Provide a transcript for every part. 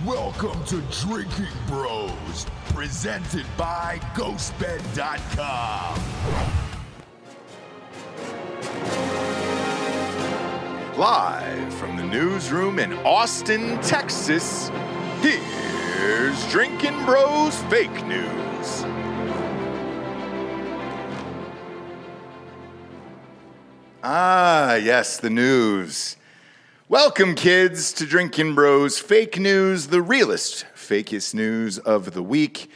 Welcome to Drinking Bros, presented by GhostBed.com. Live from the newsroom in Austin, Texas, here's Drinkin' Bros Fake News. Ah, yes, the news. Welcome, kids, to Drinkin' Bros Fake News, the realest, fakest news of the week.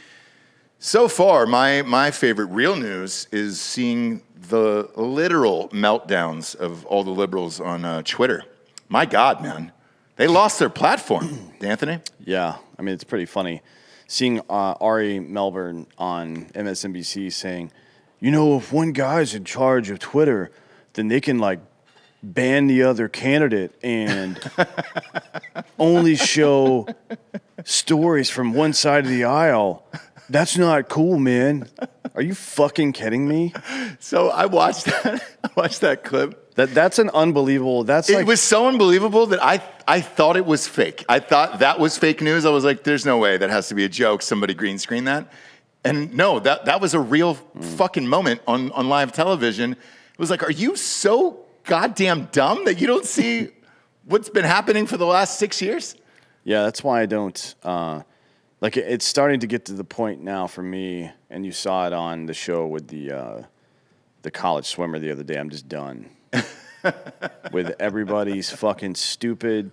So far, my favorite real news is seeing the literal meltdowns of all the liberals on Twitter. My God, man. They lost their platform, Anthony. Yeah, I mean, it's pretty funny. Seeing Ari Melbourne on Msnbc saying, you know, if one guy's in charge of Twitter, then they can, like, ban the other candidate and only show stories from one side of the aisle. That's not cool, man. Are you fucking kidding me? So I watched that clip. That's an unbelievable. It was so unbelievable that I thought it was fake. I thought that was fake news. I was like, there's no way. That has to be a joke. Somebody green screened that. And no, that was a real fucking moment on live television. It was like, are you so goddamn dumb that you don't see what's been happening for the last 6 years? Yeah, that's why I don't. It's starting to get to the point now for me, and you saw it on the show with the college swimmer the other day. I'm just done with everybody's fucking stupid,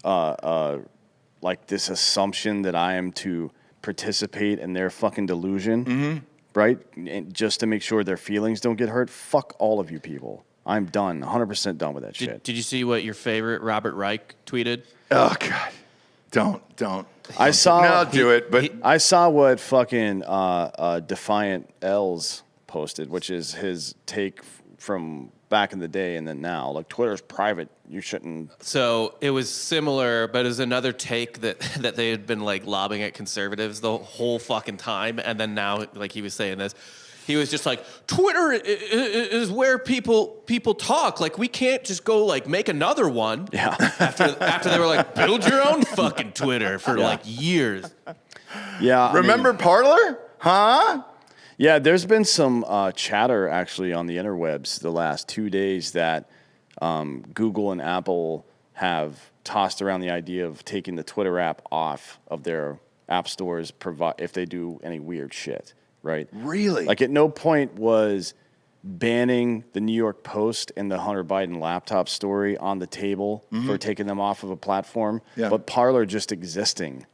like this assumption that I am to participate in their fucking delusion, right? And just to make sure their feelings don't get hurt. Fuck all of you people. I'm done, 100% done with that shit. Did you see what your favorite Robert Reich tweeted? Oh, God. Don't. I saw. No, do it, but I saw what fucking Defiant Els posted, which is his take from back in the day and then now. Like, Twitter's private. You shouldn't. So it was similar, but it was another take that they had been, like, lobbing at conservatives the whole fucking time. And then now, like, he was saying this. He was just like, Twitter is where people talk. Like, we can't just go, like, make another one. Yeah. After they were like, build your own fucking Twitter for like years. Yeah. remember Parler? Huh? Yeah, there's been some chatter actually on the interwebs the last 2 days that Google and Apple have tossed around the idea of taking the Twitter app off of their app stores if they do any weird shit. Right. Really? Like, at no point was banning the New York Post and the Hunter Biden laptop story on the table for taking them off of a platform. Yeah. But Parler just existing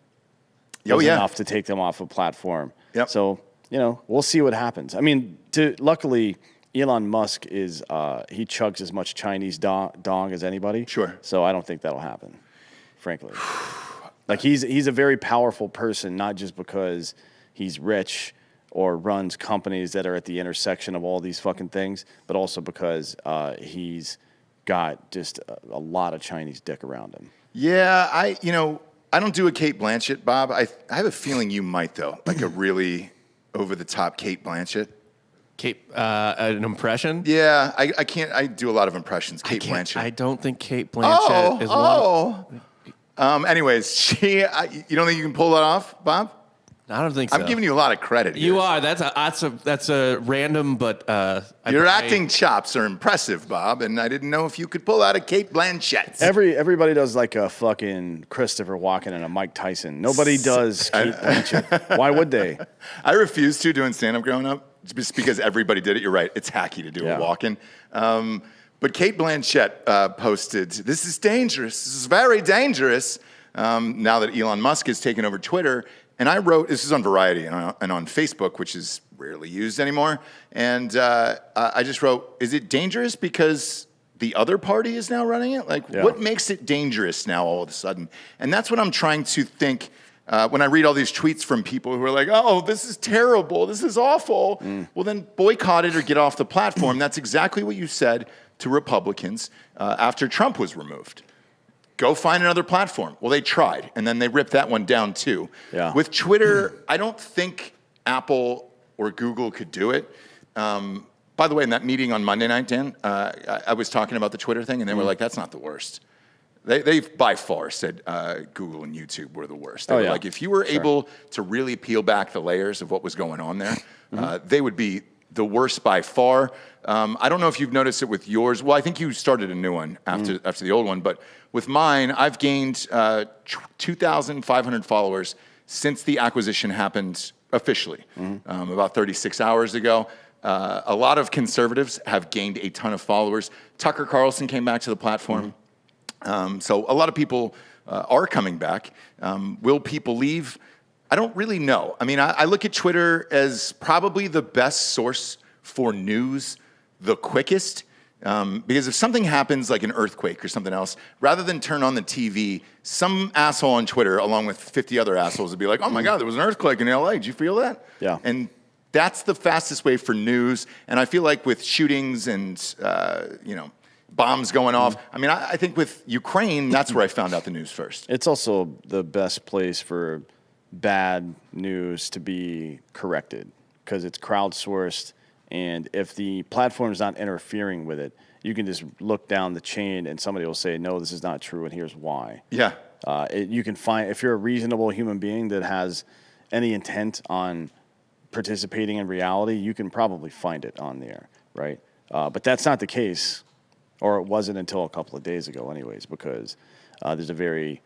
was enough to take them off a platform. Yep. So, we'll see what happens. I mean, luckily, Elon Musk is he chugs as much Chinese dong as anybody. Sure. So I don't think that'll happen, frankly. Like, he's a very powerful person, not just because he's rich or runs companies that are at the intersection of all these fucking things, but also because he's got just a lot of Chinese dick around him. Yeah, I don't do a Kate Blanchett, Bob. I have a feeling you might, though, like a really over-the-top Kate Blanchett. Kate, an impression? Yeah, I can't. I do a lot of impressions. Kate Blanchett. I don't think Kate Blanchett is one. Anyways, you don't think you can pull that off, Bob? I don't think so. I'm giving you a lot of credit here. You are. That's a random, but your acting chops are impressive, Bob, and I didn't know if you could pull out a Kate Blanchett. Everybody does like a fucking Christopher Walken and a Mike Tyson. Nobody does Kate Blanchett. Why would they? I refused to doing stand-up growing up just because everybody did it. You're right. It's hacky to do a Walken. But Kate Blanchett posted, "This is dangerous. This is very dangerous." Now that Elon Musk has taken over Twitter. And I wrote, this is on Variety and on Facebook, which is rarely used anymore. And I just wrote, is it dangerous because the other party is now running it? Like, what makes it dangerous now all of a sudden? And that's what I'm trying to think when I read all these tweets from people who are like, oh, this is terrible. This is awful. Well, then boycott it or get off the platform. That's exactly what you said to Republicans after Trump was removed. Go find another platform. Well, they tried, and then they ripped that one down too. Yeah. With Twitter, I don't think Apple or Google could do it. By the way, in that meeting on Monday night, Dan, I was talking about the Twitter thing, and they were like, that's not the worst. They by far said Google and YouTube were the worst. They were like, if you were able to really peel back the layers of what was going on there, they would be the worst by far. I don't know if you've noticed it with yours. Well, I think you started a new one after the old one, but with mine, I've gained 2,500 followers since the acquisition happened officially, about 36 hours ago. A lot of conservatives have gained a ton of followers. Tucker Carlson came back to the platform. So a lot of people are coming back. Will people leave? I don't really know. I mean, I look at Twitter as probably the best source for news, the quickest. Because if something happens like an earthquake or something else, rather than turn on the TV, some asshole on Twitter, along with 50 other assholes, would be like, oh my God, there was an earthquake in LA. Did you feel that? Yeah. And that's the fastest way for news. And I feel like with shootings and, bombs going off, I mean, I think with Ukraine, that's where I found out the news first. It's also the best place for bad news to be corrected because it's crowdsourced. And if the platform's not interfering with it, you can just look down the chain and somebody will say, no, this is not true, and here's why. Yeah. You can find, if you're a reasonable human being that has any intent on participating in reality, you can probably find it on there, right? But that's not the case, or it wasn't until a couple of days ago anyways, because there's a very...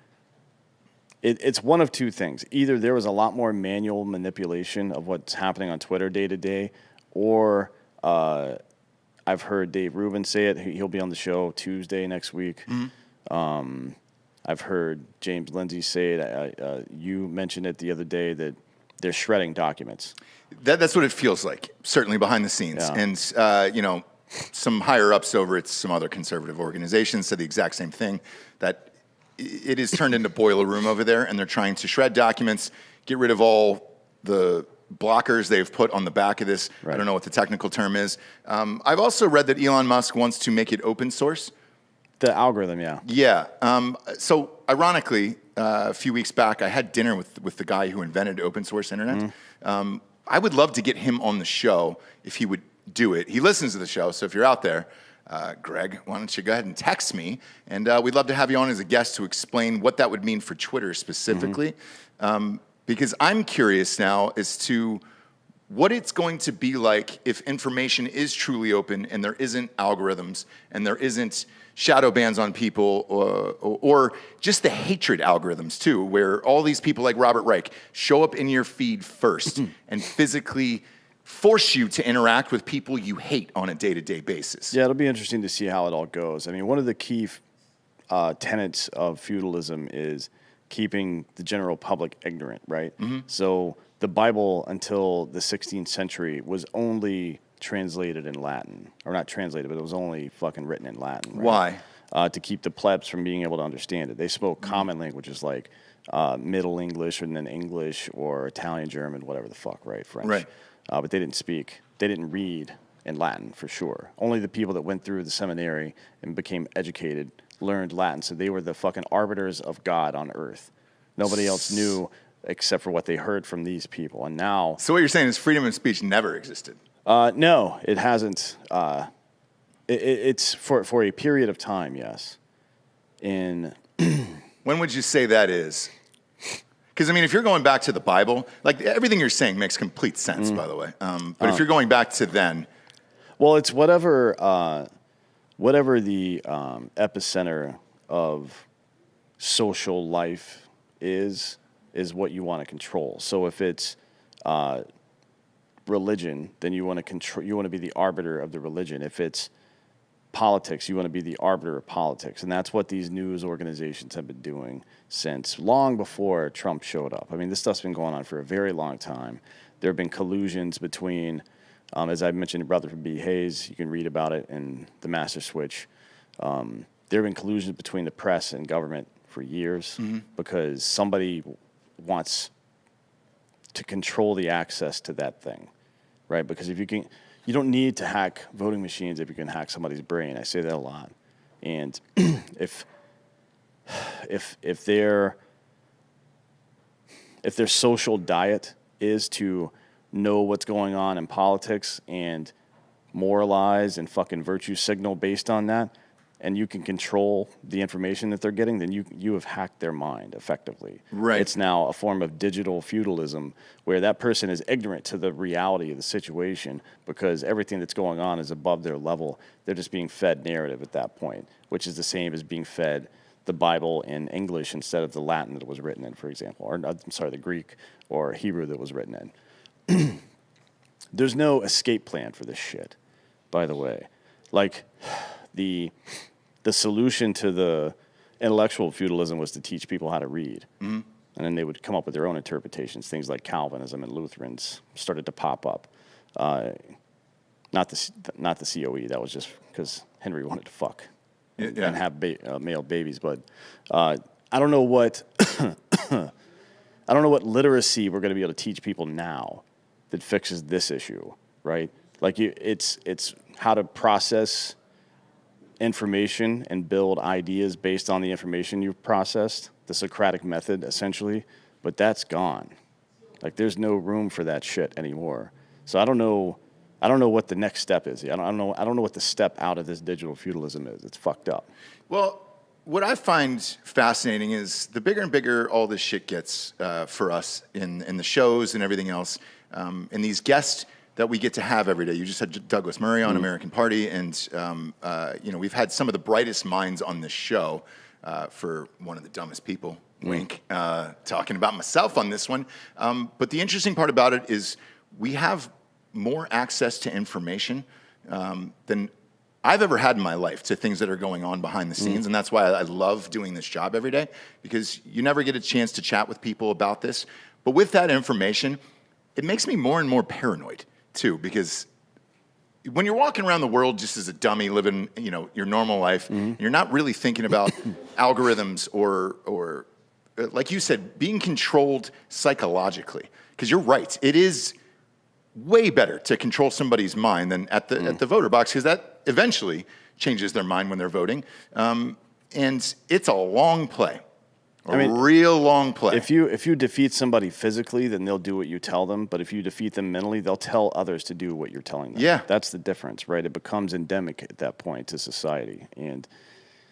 It's one of two things. Either there was a lot more manual manipulation of what's happening on Twitter day to day, or I've heard Dave Rubin say it. He'll be on the show Tuesday next week. I've heard James Lindsay say it. You mentioned it the other day that they're shredding documents. That's what it feels like, certainly behind the scenes. Yeah. And, some higher-ups over at some other conservative organizations said the exact same thing, that it is turned into boiler room over there, and they're trying to shred documents, get rid of all the blockers they've put on the back of this. Right. I don't know what the technical term is. I've also read that Elon Musk wants to make it open source. The algorithm, yeah. Yeah. So ironically, a few weeks back, I had dinner with the guy who invented open source internet. I would love to get him on the show if he would do it. He listens to the show, so if you're out there, Greg, why don't you go ahead and text me, and we'd love to have you on as a guest to explain what that would mean for Twitter specifically. Because I'm curious now as to what it's going to be like if information is truly open and there isn't algorithms and there isn't shadow bans on people or just the hatred algorithms too, where all these people like Robert Reich show up in your feed first and physically force you to interact with people you hate on a day-to-day basis. Yeah, it'll be interesting to see how it all goes. I mean, one of the key tenets of feudalism is keeping the general public ignorant, right? So the Bible until the 16th century was only translated in Latin. Or not translated, but it was only fucking written in Latin. Right? Why? To keep the plebs from being able to understand it. They spoke common languages like Middle English and then English or Italian, German, whatever the fuck, right? French. Right. But they didn't read in Latin for sure. Only the people that went through the seminary and became educated learned Latin. So they were the fucking arbiters of God on earth. Nobody else knew except for what they heard from these people. And now... So what you're saying is freedom of speech never existed? No, it hasn't. It's for a period of time, yes. When would you say that is? Because, I mean, if you're going back to the Bible, like, everything you're saying makes complete sense, by the way. But if you're going back to then... Well, it's whatever the epicenter of social life is what you want to control. So if it's religion, then you want to control. You want to be the arbiter of the religion. If it's politics, you want to be the arbiter of politics, and that's what these news organizations have been doing since long before Trump showed up. I mean, this stuff's been going on for a very long time. There have been collusions between, as I mentioned, Rutherford B. Hayes. You can read about it in The Master Switch. There have been collusions between the press and government for years because somebody wants to control the access to that thing, right? Because if you can, you don't need to hack voting machines if you can hack somebody's brain. I say that a lot. And if their social diet is to know what's going on in politics and moralize and fucking virtue signal based on that, and you can control the information that they're getting, then you have hacked their mind effectively. Right. It's now a form of digital feudalism where that person is ignorant to the reality of the situation because everything that's going on is above their level. They're just being fed narrative at that point, which is the same as being fed the Bible in English instead of the Latin that it was written in, for example, or I'm sorry, the Greek or Hebrew that was written in. There's no escape plan for this shit, by the way. Like, the solution to the intellectual feudalism was to teach people how to read. Mm-hmm. And then they would come up with their own interpretations. Things like Calvinism and Lutherans started to pop up. Not the COE. That was just because Henry wanted to fuck and have male babies. But I don't know what I don't know what literacy we're going to be able to teach people now that fixes this issue, right? Like it's how to process information and build ideas based on the information you've processed, the Socratic method, essentially, but that's gone. Like, there's no room for that shit anymore. So I don't know what the next step is. I don't know what the step out of this digital feudalism is. It's fucked up. Well, what I find fascinating is the bigger and bigger all this shit gets for us in the shows and everything else, and these guests that we get to have every day. You just had Douglas Murray on American Party, and we've had some of the brightest minds on this show. For one of the dumbest people, wink, talking about myself on this one. But the interesting part about it is we have more access to information than I've ever had in my life to things that are going on behind the scenes. And that's why I love doing this job every day, because you never get a chance to chat with people about this. But with that information, it makes me more and more paranoid too, because when you're walking around the world just as a dummy living, your normal life, and you're not really thinking about algorithms or like you said, being controlled psychologically. Because you're right, it is way better to control somebody's mind than at the voter box, because that eventually changes their mind when they're voting. And it's a long play. Real long play. If you defeat somebody physically, then they'll do what you tell them. But if you defeat them mentally, they'll tell others to do what you're telling them. Yeah. That's the difference, right? It becomes endemic at that point to society. And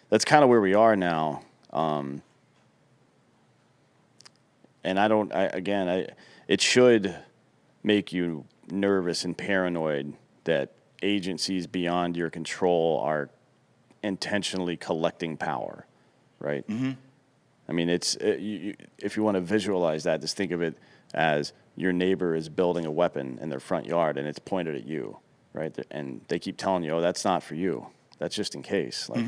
that's kind of where we are now. And it should make you nervous and paranoid that agencies beyond your control are intentionally collecting power, right? Mm-hmm. I mean, if you want to visualize that, just think of it as your neighbor is building a weapon in their front yard and it's pointed at you, right? And they keep telling you, oh, that's not for you. That's just in case. Like,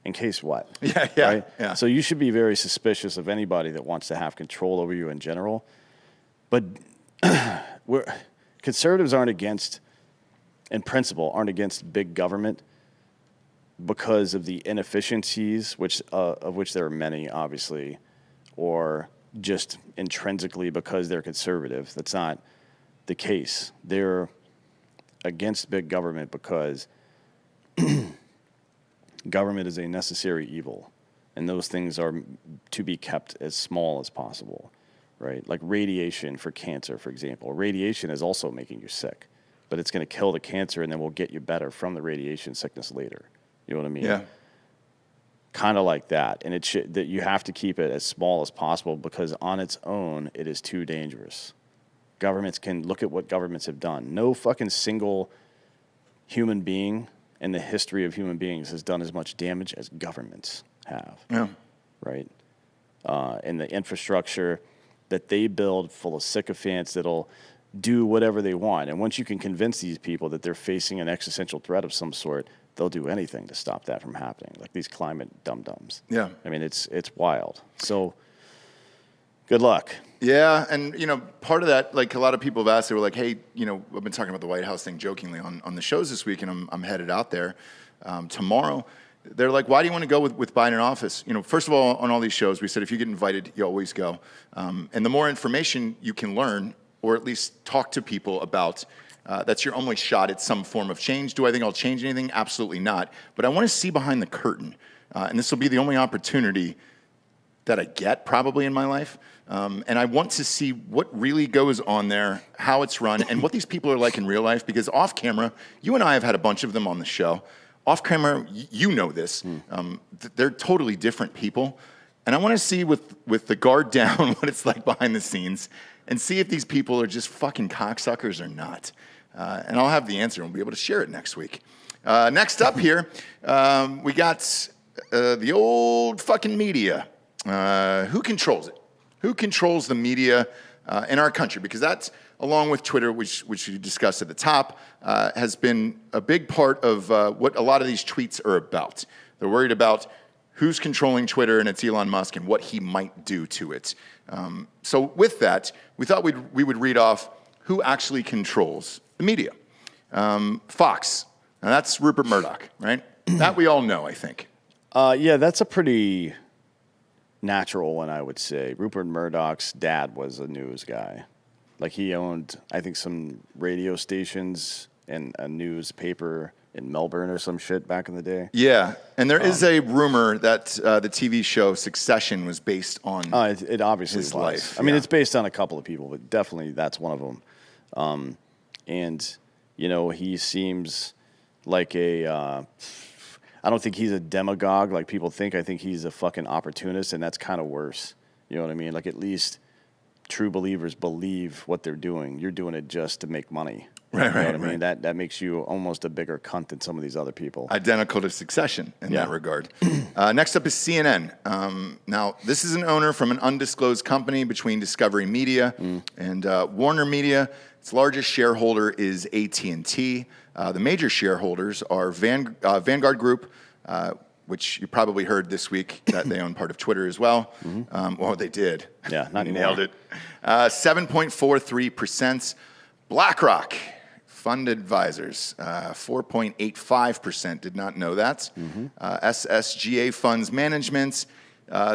in case what? Yeah. Right? Yeah. So you should be very suspicious of anybody that wants to have control over you in general. But conservatives aren't against big government, because of the inefficiencies, of which there are many, obviously, or just intrinsically because they're conservative. That's not the case. They're against big government because government is a necessary evil, and those things are to be kept as small as possible, right? Like radiation for cancer, for example. Radiation is also making you sick, but it's going to kill the cancer, and then we'll get you better from the radiation sickness later. You know what I mean? Yeah. Kind of like that. And that you have to keep it as small as possible, because on its own, it is too dangerous. Governments can look at what governments have done. No fucking single human being in the history of human beings has done as much damage as governments have. Yeah. Right? And the infrastructure that they build full of sycophants that'll do whatever they want. And once you can convince these people that they're facing an existential threat of some sort, they'll do anything to stop that from happening, like these climate dum-dums. Yeah. I mean, it's wild. So, good luck. Yeah, and, part of that, like a lot of people have asked, they were like, hey, I've been talking about the White House thing jokingly on the shows this week, and I'm headed out there tomorrow. They're like, why do you want to go with Biden in office? First of all, on all these shows, we said if you get invited, you always go. And the more information you can learn, or at least talk to people about, that's your only shot at some form of change. Do I think I'll change anything? Absolutely not. But I want to see behind the curtain. And this will be the only opportunity that I get probably in my life. And I want to see what really goes on there, how it's run, and what these people are like in real life. Because off camera, you and I have had a bunch of them on the show. off camera, you know this. They're totally different people. And I want to see with the guard down what it's like behind the scenes and see if these people are just fucking cocksuckers or not. And I'll have the answer and we'll be able to share it next week. Next up here, we got the old fucking media. Who controls it? Who controls the media in our country? Because that's, along with Twitter, which we discussed at the top, has been a big part of what a lot of these tweets are about. They're worried about who's controlling Twitter, and it's Elon Musk and what he might do to it. So with that, we thought we would read off who actually controls the media. Fox. Now that's Rupert Murdoch, right? That we all know, I think. Yeah, that's a pretty natural one, I would say. Rupert Murdoch's dad was a news guy. Like, he owned, I think, some radio stations and a newspaper in Melbourne or some shit back in the day. Yeah, and there is a rumor that the TV show Succession was based on it obviously his was. life. I mean, it's based on a couple of people, but definitely that's one of them. And, you know, he seems like I don't think he's a demagogue like people think. I think he's a fucking opportunist, and that's kind of worse. You know what I mean? Like, at least true believers believe what they're doing. You're doing it just to make money. Right, you know right, what I mean? That makes you almost a bigger cunt than some of these other people. Identical to Succession in that regard. Next up is CNN. Now, this is an owner from an undisclosed company between Discovery Media and Warner Media. Its largest shareholder is AT&T. The major shareholders are Vanguard Group, which you probably heard this week that they own part of Twitter as well. Well, they did. Yeah, not anymore. Nailed it. 7.43%. BlackRock Fund Advisors, 4.85%. Did not know that. SSGA Funds Management,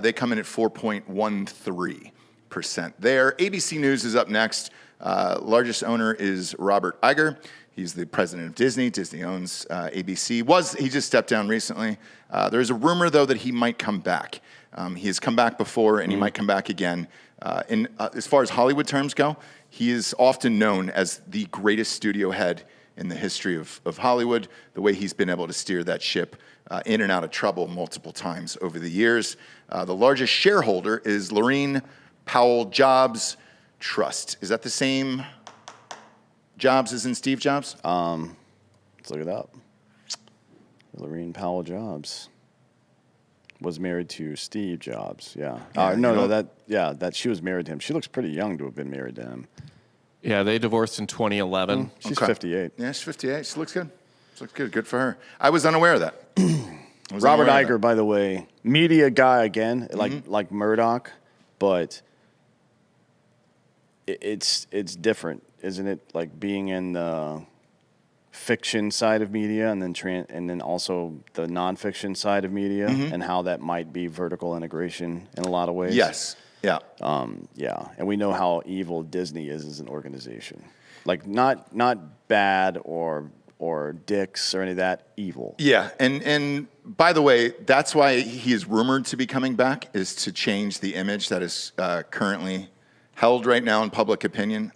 they come in at 4.13% there. ABC News is up next. Largest owner is Robert Iger. He's the president of Disney. Disney owns ABC. He just stepped down recently. There's a rumor, though, that he might come back. He has come back before, and he might come back again. As far as Hollywood terms go, he is often known as the greatest studio head in the history of Hollywood, the way he's been able to steer that ship in and out of trouble multiple times over the years. The largest shareholder is Laurene Powell Jobs Trust. Is that the same Jobs as in Steve Jobs? Let's look it up. Laurene Powell Jobs was married to Steve Jobs. Yeah. That she was married to him. She looks pretty young to have been married to him. Yeah, they divorced in 2011. She's 58. Yeah, she's 58. She looks good. She looks good. Good for her. I was unaware of that. Robert Iger, by the way, media guy again, like Murdoch, but it's different, isn't it? Like being in the fiction side of media and then also the nonfiction side of media and how that might be vertical integration in a lot of ways. Yes. Yeah. Yeah. And we know how evil Disney is as an organization. Like not bad or dicks or any of that, evil. Yeah. And by the way, that's why he is rumored to be coming back, is to change the image that is currently held right now in public opinion.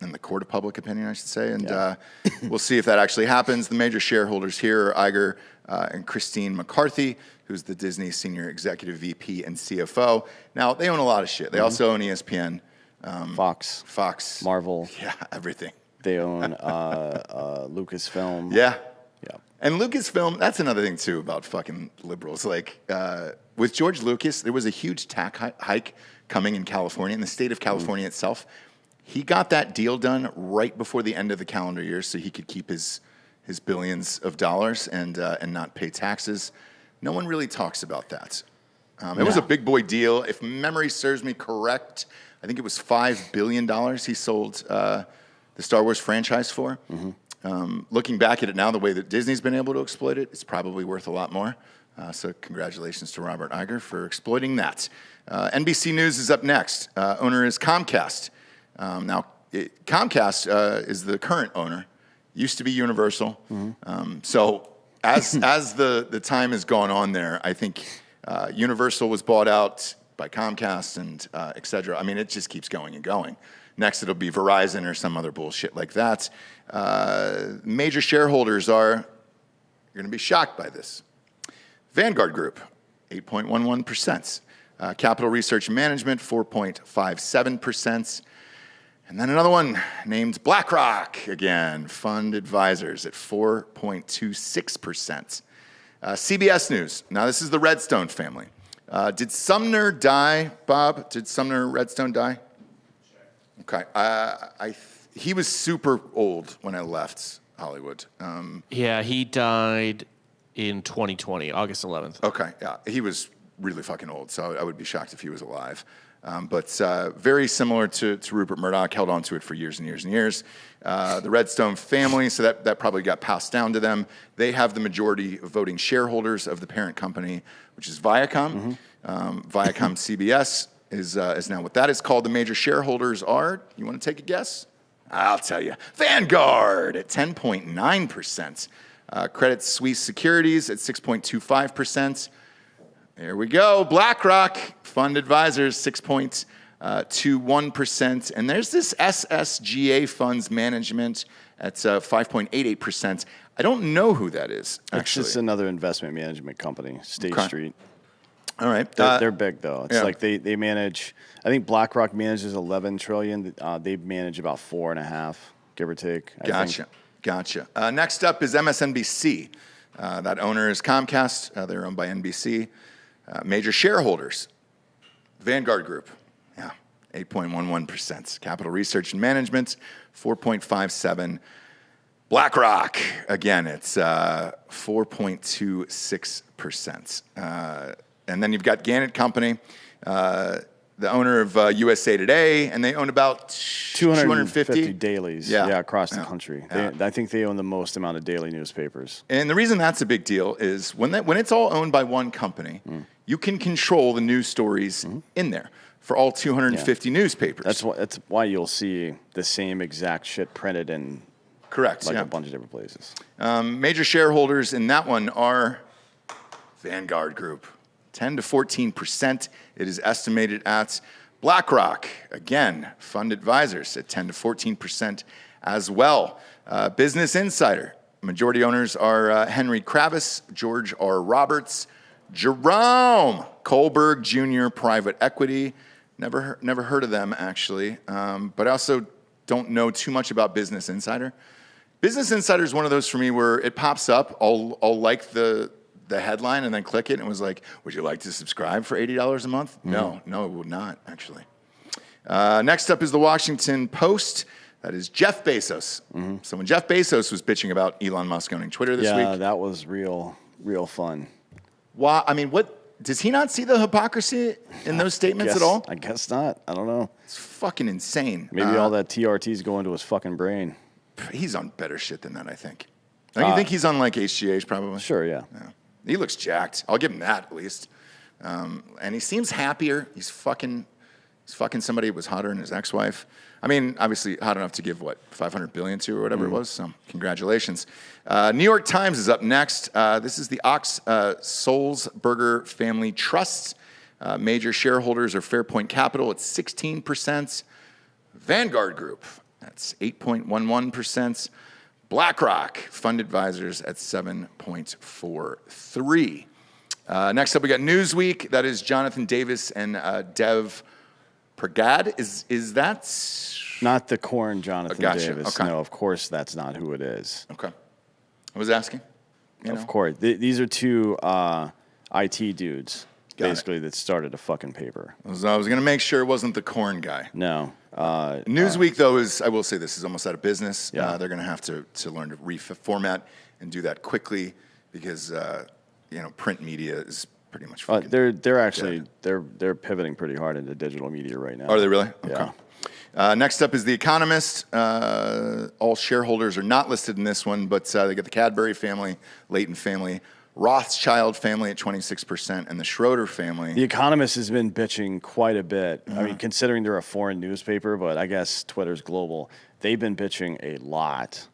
In the court of public opinion, I should say. And we'll see if that actually happens. The major shareholders here are Iger and Christine McCarthy, who's the Disney Senior Executive VP and CFO. Now, they own a lot of shit. They also own ESPN. Fox. Marvel. Yeah, everything. They own Lucasfilm. Yeah. Yeah. And Lucasfilm, that's another thing, too, about fucking liberals. Like, with George Lucas, there was a huge tax hike coming in California, in the state of California itself. He got that deal done right before the end of the calendar year so he could keep his billions of dollars and not pay taxes. No one really talks about that. It was a big boy deal. If memory serves me correct, I think it was $5 billion he sold the Star Wars franchise for. Looking back at it now, the way that Disney's been able to exploit it, it's probably worth a lot more. So congratulations to Robert Iger for exploiting that. NBC News is up next. Owner is Comcast. Comcast is the current owner. Used to be Universal. So as the time has gone on there, I think Universal was bought out by Comcast and et cetera. I mean, it just keeps going and going. Next, it'll be Verizon or some other bullshit like that. Major shareholders are You're going to be shocked by this. Vanguard Group, 8.11%. Capital Research Management, 4.57%. And then another one named BlackRock, again, fund advisors at 4.26%. CBS News. Now, this is the Redstone family. Did Sumner die, Bob? Did Sumner Redstone die? Okay. He was super old when I left Hollywood. Yeah, he died in 2020, August 11th. Okay, yeah. He was really fucking old, so I would be shocked if he was alive. But very similar to Rupert Murdoch, held on to it for years and years and years. The Redstone family, so that probably got passed down to them. They have the majority of voting shareholders of the parent company, which is Viacom. Viacom CBS is now what that is called. The major shareholders are, you want to take a guess? I'll tell you. Vanguard at 10.9%. Credit Suisse Securities at 6.25%. There we go. BlackRock Fund Advisors, 6.21%. And there's this SSGA Funds Management at 5.88%. I don't know who that is, actually. It's just another investment management company, State Street. All right. They're big, though. It's like they manage, I think BlackRock manages $11 trillion. They manage about 4.5, give or take. Gotcha. Next up is MSNBC. That owner is Comcast. They're owned by NBC. Major shareholders, Vanguard Group, 8.11%. Capital Research and Management, 4.57%. BlackRock, again, it's 4.26%. And then you've got Gannett Company, the owner of USA Today, and they own about 250 dailies across the country. I think they own the most amount of daily newspapers. And the reason that's a big deal is when it's all owned by one company, you can control the news stories in there for all 250 newspapers. That's why you'll see the same exact shit printed in a bunch of different places. Major shareholders in that one are Vanguard Group. 10 to 14%, it is estimated at. BlackRock, again, fund advisors at 10 to 14% as well. Business Insider, majority owners are Henry Kravis, George R. Roberts, Jerome Kohlberg Jr., private equity. Never heard of them, actually, but I also don't know too much about Business Insider. Business Insider is one of those for me where it pops up, I'll like the headline and then click it, and it was like, would you like to subscribe for $80 a month? No, it would not, actually. Next up is the Washington Post. That is Jeff Bezos. So when Jeff Bezos was bitching about Elon Musk owning Twitter this week. Yeah, that was real fun. Why? I mean, does he not see the hypocrisy in those statements at all? I guess not. I don't know. It's fucking insane. Maybe all that TRT's going to his fucking brain. He's on better shit than that, I think. Don't you think he's on like HGH probably? Sure, yeah. He looks jacked. I'll give him that at least. And he seems happier. He's fucking somebody who was hotter than his ex-wife. I mean, obviously hot enough to give, $500 billion to or whatever it was. So congratulations. New York Times is up next. This is the Ox Sulzberger Family Trust. Major shareholders are Fairpoint Capital at 16%. Vanguard Group, that's 8.11%. BlackRock Fund Advisors at 7.43. Next up, we got Newsweek. That is Jonathan Davis and Dev Pragad. Is that not the corn Jonathan Davis? Okay. No, of course that's not who it is. Okay, I was asking. Of course, these are two IT dudes basically that started a fucking paper. I was going to make sure it wasn't the corn guy. No. Newsweek, though, I will say this, is almost out of business. They're going to have to learn to reformat and do that quickly because, print media is pretty much fucking they're actually, they're pivoting pretty hard into digital media right now. Are they really? Yeah. Okay. Next up is The Economist. All shareholders are not listed in this one, but they get the Cadbury family, Leighton family, Rothschild family at 26%, and the Schroeder family. The Economist has been bitching quite a bit. I mean, considering they're a foreign newspaper, but I guess Twitter's global. They've been bitching a lot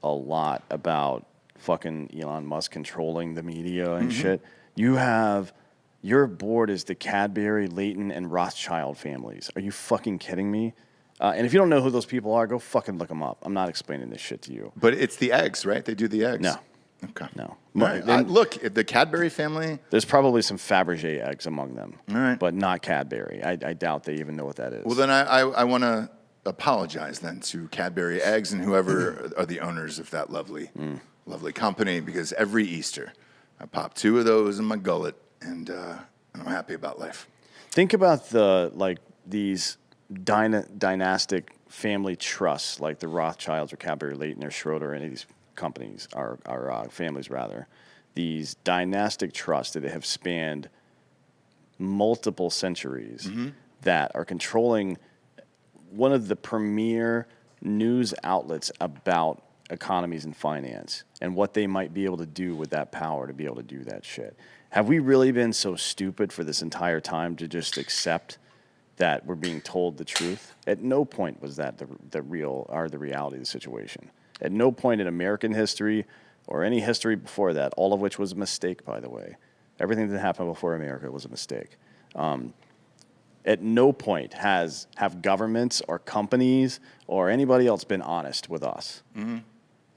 about fucking Elon Musk controlling the media and shit. Your board is the Cadbury, Leighton, and Rothschild families. Are you fucking kidding me? And if you don't know who those people are, go fucking look them up. I'm not explaining this shit to you. But it's the eggs, right? They do the eggs. No. Okay. No. Right. Look, the Cadbury family. There's probably some Fabergé eggs among them. All right. But not Cadbury. I doubt they even know what that is. Well, then I want to apologize then to Cadbury Eggs and whoever are the owners of that lovely company, because every Easter I pop 2 of those in my gullet, and I'm happy about life. Think about these dynastic family trusts, like the Rothschilds or Cadbury, Leighton or Schroeder, any of these companies, or families rather. These dynastic trusts that have spanned multiple centuries that are controlling one of the premier news outlets about economies and finance and what they might be able to do with that power to be able to do that shit. Have we really been so stupid for this entire time to just accept that we're being told the truth? At no point was that the reality of the situation. At no point in American history or any history before that, all of which was a mistake, by the way. Everything that happened before America was a mistake. At no point have governments or companies or anybody else been honest with us. Mm-hmm.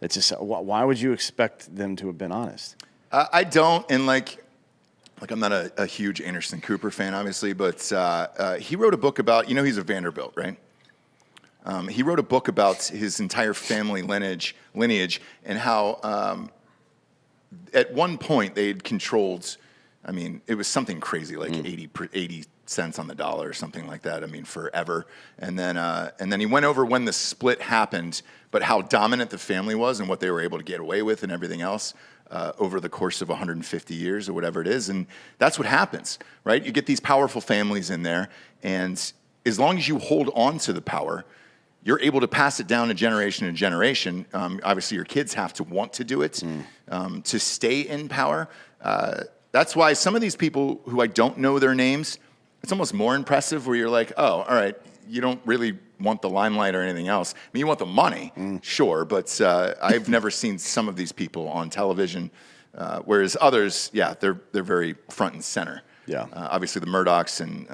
It's just, why would you expect them to have been honest? I don't, and I'm not a huge Anderson Cooper fan, obviously, but he wrote a book about, he's a Vanderbilt, right? He wrote a book about his entire family lineage and how at one point they had controlled, it was something crazy, like 80 cents on the dollar or something like that, forever. And then he went over when the split happened, but how dominant the family was and what they were able to get away with and everything else over the course of 150 years or whatever it is. And that's what happens, right? You get these powerful families in there, and as long as you hold on to the power, you're able to pass it down to generation. Obviously, your kids have to want to do it to stay in power. That's why some of these people who I don't know their names, it's almost more impressive where you're like, oh, all right, you don't really want the limelight or anything else. You want the money, sure, but I've never seen some of these people on television, whereas others, they're very front and center. Yeah. Obviously, the Murdochs and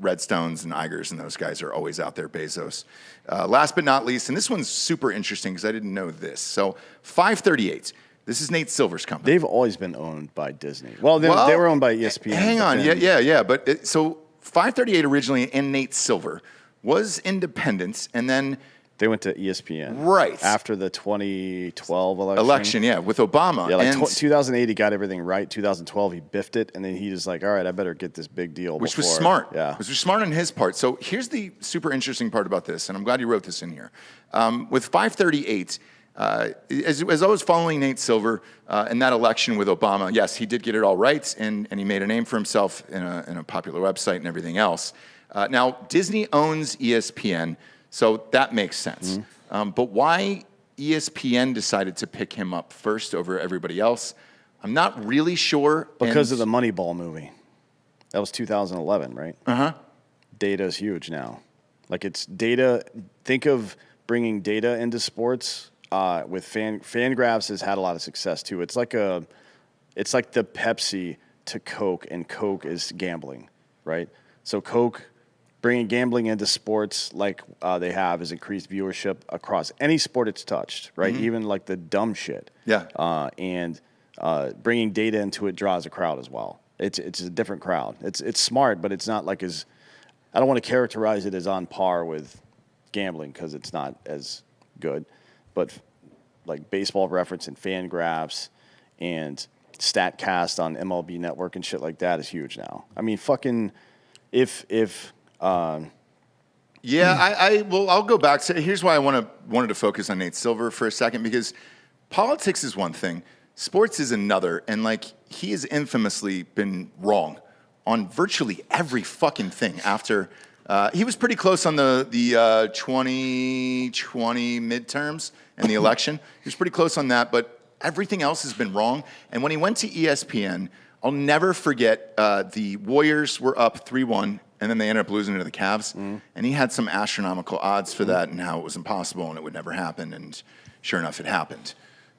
Redstones and Igers and those guys are always out there, Bezos. Last but not least, and this one's super interesting because I didn't know this. So 538. This is Nate Silver's company. They've always been owned by Disney. Well, they were owned by ESPN. Hang on. Yeah. But so 538 originally and Nate Silver was independent, and then they went to ESPN. Right. After the 2012 election, with Obama. Yeah, 2008 he got everything right. 2012 he biffed it, and then he was like, all right, I better get this big deal. Which was smart. Yeah. Which was smart on his part. So here's the super interesting part about this, and I'm glad you wrote this in here. With 538, as I was following Nate Silver in that election with Obama, yes, he did get it all right, and he made a name for himself in a popular website and everything else. Now, Disney owns ESPN, so that makes sense. But why ESPN decided to pick him up first over everybody else, I'm not really sure. Because of the Moneyball movie. That was 2011, right? Uh-huh. Data is huge now. It's data. Think of bringing data into sports. With Fangraphs has had a lot of success too. It's like the Pepsi to Coke, and Coke is gambling, right? So Coke bringing gambling into sports like they have has increased viewership across any sport it's touched, right? Mm-hmm. Even like the dumb shit. Yeah. And bringing data into it draws a crowd as well. It's a different crowd. It's smart, but it's not like as, I don't want to characterize it as on par with gambling because it's not as good. But like Baseball Reference and Fangraphs and StatCast on MLB Network and shit like that is huge now. Fucking I'll go back to, here's why I wanted to focus on Nate Silver for a second, because politics is one thing, sports is another, and he has infamously been wrong on virtually every fucking thing after. He was pretty close on the 2020 midterms and the election. He was pretty close on that, but everything else has been wrong. And when he went to ESPN, I'll never forget the Warriors were up 3-1, and then they ended up losing to the Cavs. And he had some astronomical odds for that and how it was impossible and it would never happen. And sure enough, it happened.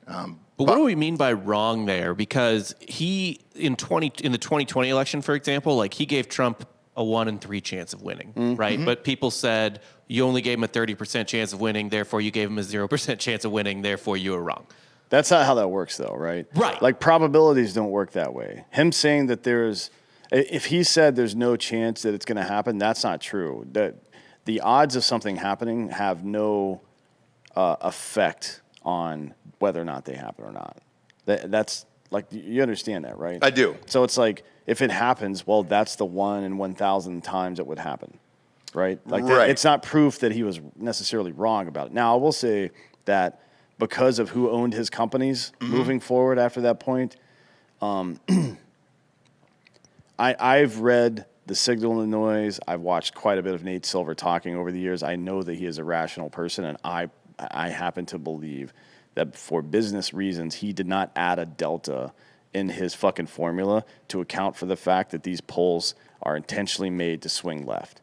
But what do we mean by wrong there? Because he, in the 2020 election, for example, he gave Trump a 1 in 3 chance of winning, right? But people said you only gave him a 30% chance of winning, therefore you gave him a 0% chance of winning, therefore you were wrong. That's not how that works, though, right? Right. Like, probabilities don't work that way. Him saying that if he said there's no chance that it's going to happen, that's not true. That the odds of something happening have no effect on whether or not they happen or not. That's like, you understand that, right? I do. So it's like, if it happens, well, that's the 1 in 1,000 times it would happen, right? Like, it's not proof that he was necessarily wrong about it. Now, I will say that because of who owned his companies moving forward after that point, I've read The Signal and the Noise. I've watched quite a bit of Nate Silver talking over the years. I know that he is a rational person, and I happen to believe that for business reasons, he did not add a delta in his fucking formula to account for the fact that these polls are intentionally made to swing left.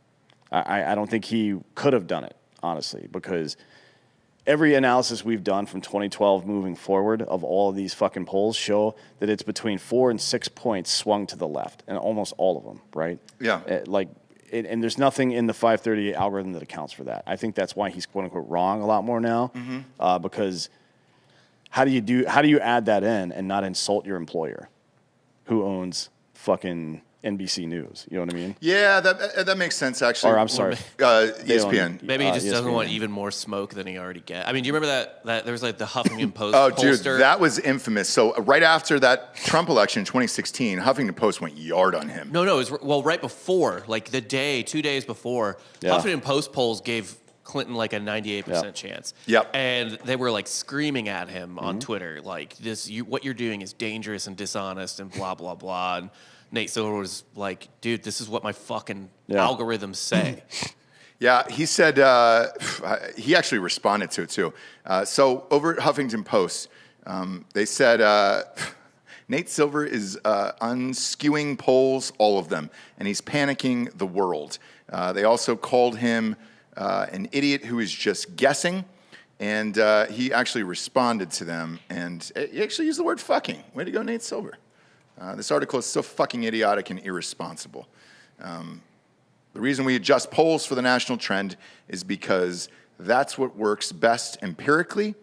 I don't think he could have done it, honestly, because every analysis we've done from 2012 moving forward of all of these fucking polls show that it's between 4 and 6 points swung to the left, and almost all of them, right? Yeah. And there's nothing in the 538 algorithm that accounts for that. I think that's why he's quote unquote wrong a lot more now, because how do you add that in and not insult your employer, who owns fucking NBC News? You know what I mean? Yeah, that makes sense, actually. Or I'm sorry, ESPN. Maybe he just doesn't ESPN. want even more smoke than he already gets. I mean, do you remember that there was like the Huffington Post Oh, pollster? dude, that was infamous. So right after that Trump election in 2016, Huffington Post went yard on him. No, it was right before, like 2 days before. Yeah. Huffington Post polls gave Clinton like a 98% chance. Yep. And they were like screaming at him on Twitter, like what you're doing is dangerous and dishonest and blah blah blah. And Nate Silver was like, dude, this is what my fucking algorithms say. Yeah, he said, he actually responded to it too. So over at Huffington Post, they said, Nate Silver is unskewing polls, all of them, and he's panicking the world. They also called him an idiot who is just guessing, and he actually responded to them, and he actually used the word fucking. Way to go, Nate Silver. This article is so fucking idiotic and irresponsible. The reason we adjust polls for the national trend is because that's what works best empirically.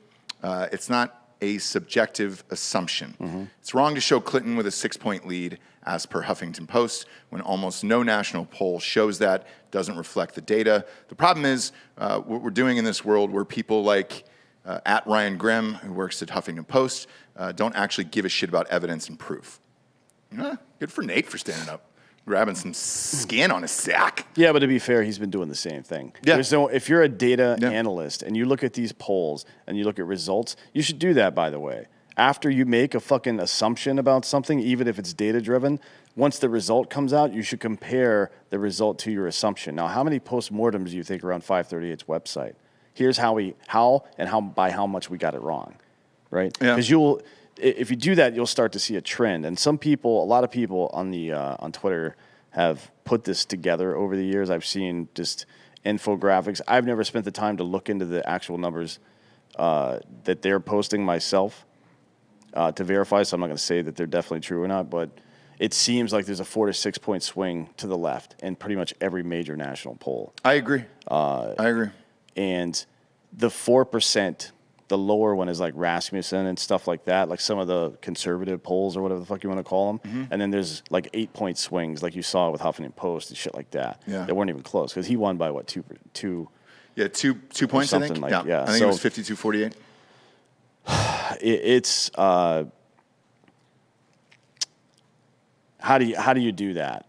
It's not a subjective assumption. It's wrong to show Clinton with a 6-point lead, as per Huffington Post, when almost no national poll shows that, doesn't reflect the data. The problem is what we're doing in this world where people like at Ryan Grimm, who works at Huffington Post, don't actually give a shit about evidence and proof. Good for Nate for standing up, grabbing some skin on his sack. Yeah, but to be fair, he's been doing the same thing. Yeah. If you're a data analyst and you look at these polls and you look at results, you should do that, by the way. After you make a fucking assumption about something, even if it's data-driven, once the result comes out, you should compare the result to your assumption. Now, how many postmortems do you think are on 538's website? Here's by how much we got it wrong, right? Because if you do that, you'll start to see a trend. And a lot of people on Twitter have put this together over the years. I've seen just infographics. I've never spent the time to look into the actual numbers that they're posting myself to verify, so I'm not going to say that they're definitely true or not, but it seems like there's a 4 to 6 point swing to the left in pretty much every major national poll. I agree. And the 4%, the lower one is like Rasmussen and stuff like that, like some of the conservative polls or whatever the fuck you want to call them. And then there's like 8-point swings, like you saw with Huffington Post and shit like that. Yeah. They weren't even close because he won by what, two? Yeah, two points, I think. Like, yeah. I think it was 52-48. It's how do you do that?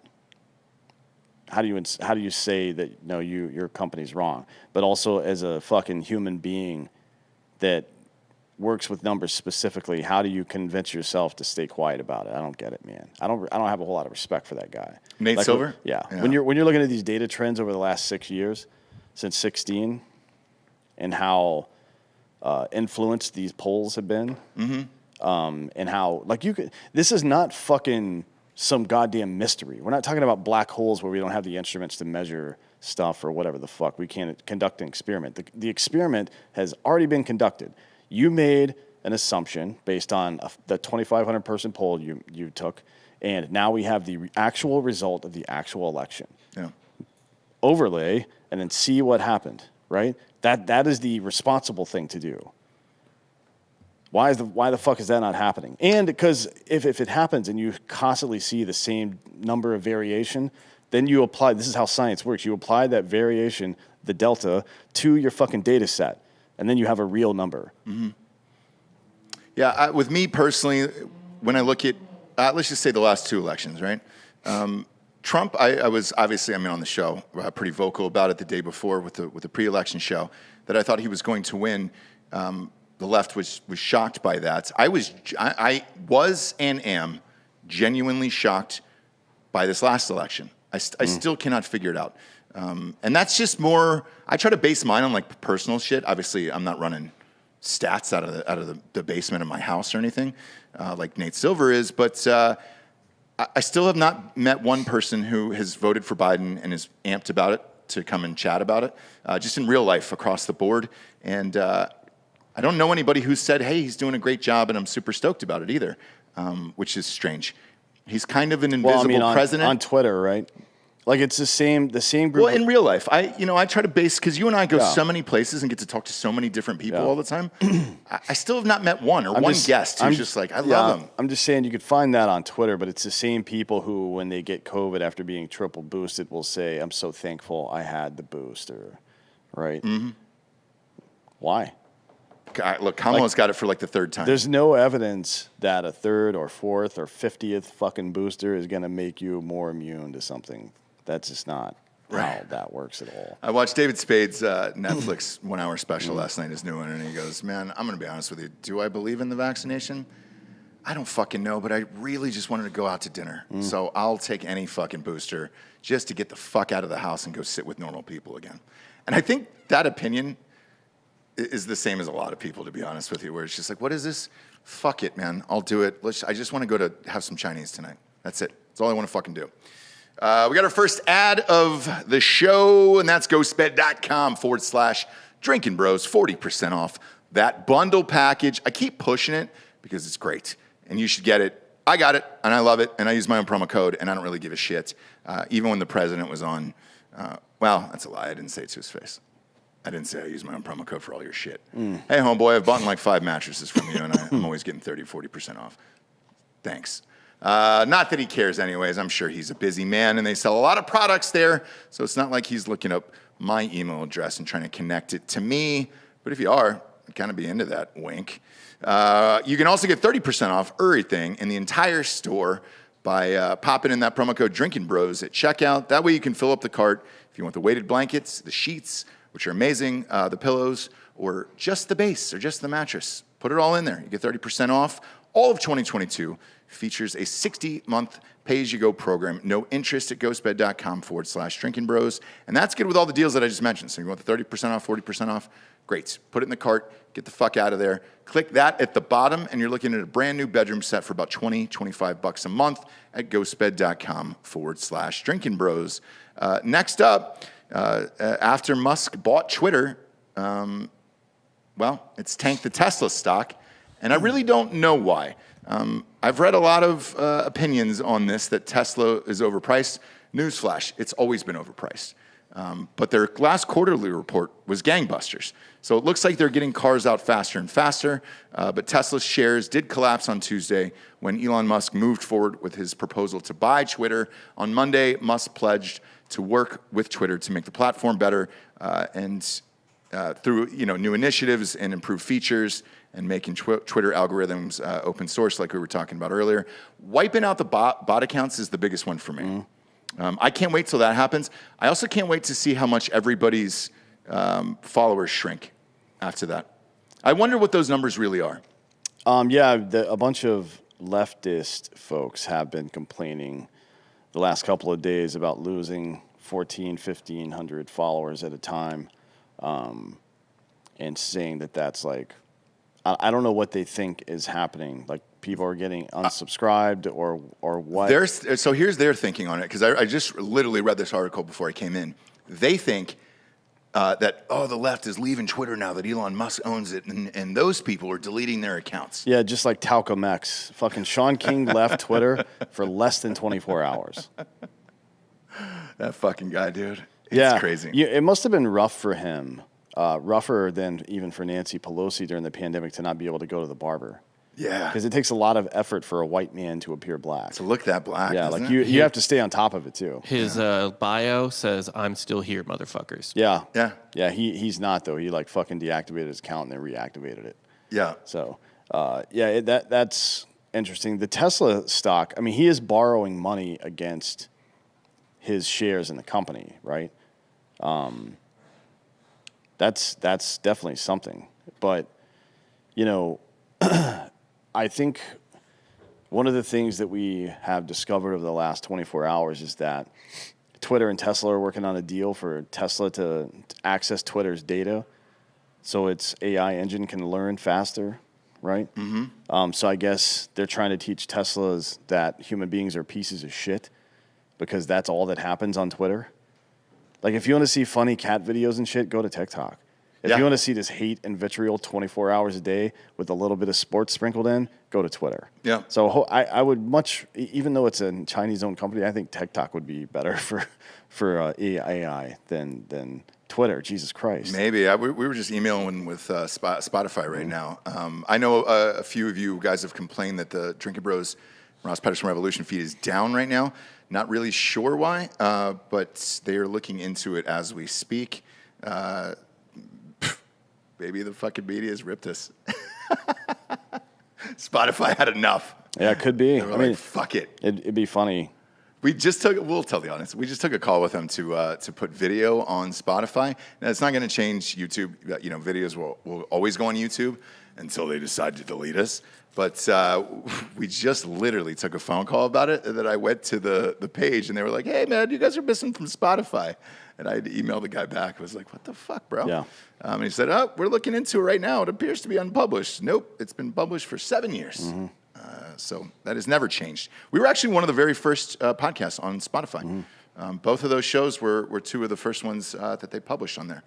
How do you say that no, your company's wrong? But also as a fucking human being that works with numbers specifically, how do you convince yourself to stay quiet about it? I don't get it, man. I don't have a whole lot of respect for that guy. Nate Silver? Yeah. When you're looking at these data trends over the last 6 years, since 2016, and how influenced these polls have been, and how this is not fucking some goddamn mystery. We're not talking about black holes where we don't have the instruments to measure stuff or whatever the fuck. We can't conduct an experiment. The experiment has already been conducted. You made an assumption based on the 2,500 person poll you took, and now we have the actual result of the actual election. Yeah. Overlay and then see what happened, right? That is the responsible thing to do. Why the fuck is that not happening? And because if it happens and you constantly see the same number of variation, then you apply, this is how science works, you apply that variation, the delta, to your fucking data set, and then you have a real number. Mm-hmm. Yeah, with me personally, when I look at, let's just say the last 2 elections, right? Trump, I was obviously, on the show, pretty vocal about it the day before with the pre-election show, that I thought he was going to win. The left was shocked by that. I was and am genuinely shocked by this last election. I still cannot figure it out. And that's just more, I try to base mine on like personal shit. Obviously, I'm not running stats out of the basement of my house or anything like Nate Silver is, but I still have not met one person who has voted for Biden and is amped about it to come and chat about it, just in real life across the board. And I don't know anybody who said, hey, he's doing a great job and I'm super stoked about it either, which is strange. He's kind of an invisible president. On Twitter, right? Like it's the same group. Well, in real life, I try to base, because you and I go so many places and get to talk to so many different people all the time. I still have not met one guest who's just like, I love him. I'm just saying you could find that on Twitter, but it's the same people who, when they get COVID after being triple boosted, will say, I'm so thankful I had the booster, right? Mm-hmm. Why? Look, Kamala's got it for like the 3rd time. There's no evidence that a 3rd or 4th or 50th fucking booster is going to make you more immune to something. That's just not how that works at all. I watched David Spade's Netflix 1-hour special last night, his new one, and he goes, man, I'm going to be honest with you. Do I believe in the vaccination? I don't fucking know, but I really just wanted to go out to dinner. So I'll take any fucking booster just to get the fuck out of the house and go sit with normal people again. And I think that opinion is the same as a lot of people, to be honest with you, where it's just like, what is this? Fuck it, man. I'll do it. I just want to go to have some Chinese tonight. That's it. That's all I want to fucking do. We got our first ad of the show, and that's ghostbed.com/Drinkin Bros, 40% off that bundle package. I keep pushing it because it's great, and you should get it. I got it, and I love it, and I use my own promo code, and I don't really give a shit. Even when the president was on, well, that's a lie. I didn't say it to his face. I didn't say I use my own promo code for all your shit. Hey, homeboy, I've bought like 5 mattresses from you, and I'm always getting 30, 40% off. Thanks. Not that he cares anyways. I'm sure he's a busy man, and they sell a lot of products there, so it's not like he's looking up my email address and trying to connect it to me. But if you are, I'd kind of be into that, wink. You can also get 30% off everything in the entire store by popping in that promo code Drinkin Bros at checkout. That way you can fill up the cart if you want the weighted blankets, the sheets, which are amazing, the pillows, or just the base or just the mattress. Put it all in there. You get 30% off. All of 2022 features a 60-month pay-as-you-go program, no interest at ghostbed.com/Drinkin Bros. And that's good with all the deals that I just mentioned. So you want the 30% off, 40% off? Great. Put it in the cart. Get the fuck out of there. Click that at the bottom, and you're looking at a brand new bedroom set for about $20-25 a month at ghostbed.com/Drinkin Bros. Next up, after Musk bought Twitter, well, it's tanked the Tesla stock, and I really don't know why. I've read a lot of opinions on this that Tesla is overpriced. Newsflash, it's always been overpriced. But their last quarterly report was gangbusters. So it looks like they're getting cars out faster and faster. But Tesla's shares did collapse on Tuesday when Elon Musk moved forward with his proposal to buy Twitter. On Monday, Musk pledged to work with Twitter to make the platform better and through new initiatives and improved features and making Twitter algorithms open source like we were talking about earlier. Wiping out the bot accounts is the biggest one for me. I can't wait till that happens. I also can't wait to see how much everybody's followers shrink after that. I wonder what those numbers really are. A bunch of leftist folks have been complaining the last couple of days about losing 1,500 followers at a time, and saying that that's like, I don't know what they think is happening. Like people are getting unsubscribed or what? So here's their thinking on it, because I just literally read this article before I came in. They think that, the left is leaving Twitter now that Elon Musk owns it, and those people are deleting their accounts. Yeah, just like Talcum X. Fucking Sean King left Twitter for less than 24 hours. That fucking guy, dude. It's crazy. Yeah, it must have been rough for him rougher than even for Nancy Pelosi during the pandemic to not be able to go to the barber. Yeah. Because it takes a lot of effort for a white man to appear black. To look that black. Yeah, like you have to stay on top of it too. His bio says, "I'm still here, motherfuckers." Yeah. Yeah. Yeah, he's not though. He like fucking deactivated his account and then reactivated it. Yeah. So, that's interesting. The Tesla stock, I mean, he is borrowing money against his shares in the company, right? That's definitely something. But, you know, I think one of the things that we have discovered over the last 24 hours is that Twitter and Tesla are working on a deal for Tesla to access Twitter's data so its AI engine can learn faster, right? Mm-hmm. So I guess they're trying to teach Teslas that human beings are pieces of shit because that's all that happens on Twitter. Like, if you want to see funny cat videos and shit, go to TikTok. If you want to see this hate and vitriol 24 hours a day with a little bit of sports sprinkled in, go to Twitter. Yeah. So I would much, even though it's a Chinese-owned company, I think TikTok would be better for AI than Twitter. Jesus Christ. Maybe. We were just emailing with Spotify right now. I know a few of you guys have complained that the Drinkin' Bros Ross Patterson Revolution feed is down right now. Not really sure why, but they are looking into it as we speak. Maybe the fucking media's ripped us. Spotify had enough. Yeah, it could be. They were like, fuck it. It'd be funny. We'll tell the audience, we just took a call with them to put video on Spotify. Now, it's not going to change YouTube. You know, videos will always go on YouTube until they decide to delete us. But we just literally took a phone call about it, that I went to the page, and they were like, hey, man, you guys are missing from Spotify. And I had to email the guy back. I was like, what the fuck, bro? Yeah. And he said, we're looking into it right now. It appears to be unpublished. Nope, it's been published for 7 years. Mm-hmm. So that has never changed. We were actually one of the very first podcasts on Spotify. Mm-hmm. Both of those shows were two of the first ones that they published on there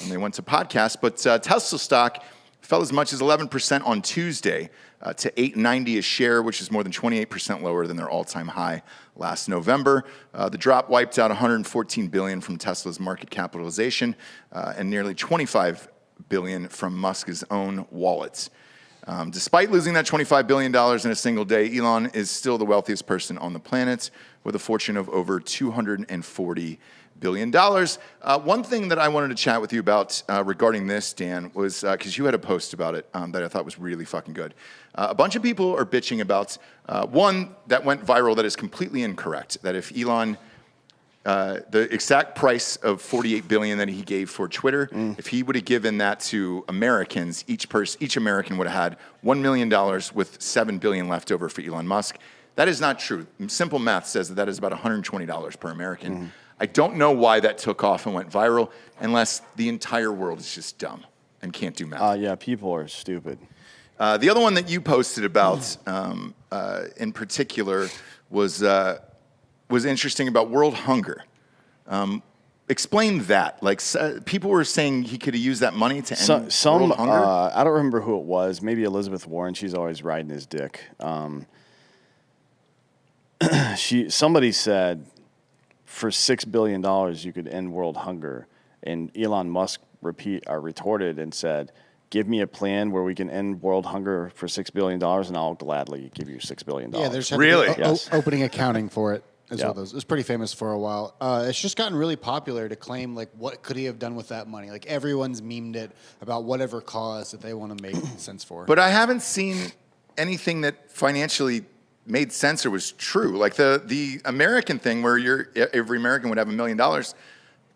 when they went to podcast. But Tesla stock fell as much as 11% on Tuesday to $8.90 a share, which is more than 28% lower than their all-time high last November. The drop wiped out $114 billion from Tesla's market capitalization and nearly $25 billion from Musk's own wallets. Despite losing that $25 billion in a single day, Elon is still the wealthiest person on the planet with a fortune of over $240 billion. One thing that I wanted to chat with you about regarding this, Dan, was because you had a post about it that I thought was really fucking good. A bunch of people are bitching about one that went viral that is completely incorrect, that if Elon... the exact price of $48 billion that he gave for Twitter, if he would have given that to Americans, each American would have had $1 million with $7 billion left over for Elon Musk. That is not true. Simple math says that is about $120 per American. I don't know why that took off and went viral, unless the entire world is just dumb and can't do math. Yeah, people are stupid. The other one that you posted about, in particular, was interesting about world hunger. Explain that. Like, people were saying he could have used that money to end world hunger. I don't remember who it was. Maybe Elizabeth Warren. She's always riding his dick. Somebody said for $6 billion you could end world hunger, and Elon Musk retorted and said, "Give me a plan where we can end world hunger for $6 billion, and I'll gladly give you $6 billion." Yeah, there's really opening accounting for it as well. It was pretty famous for a while. It's just gotten really popular to claim, like, what could he have done with that money? Like, everyone's memed it about whatever cause that they want to make sense for. But I haven't seen anything that financially made sense or was true. Like the American thing where every American would have $1 million,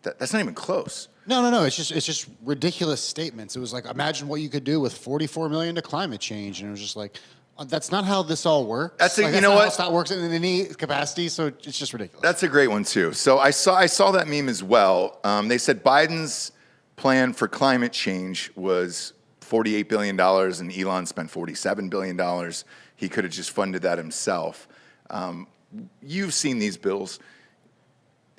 that's not even close. No. It's just ridiculous statements. It was like, imagine what you could do with $44 million to climate change, and it was just like, that's not how this all works. That's you know what? How it works in any capacity. So it's just ridiculous. That's a great one too. So I saw that meme as well. They said Biden's plan for climate change was $48 billion, and Elon spent $47 billion. He could have just funded that himself. You've seen these bills.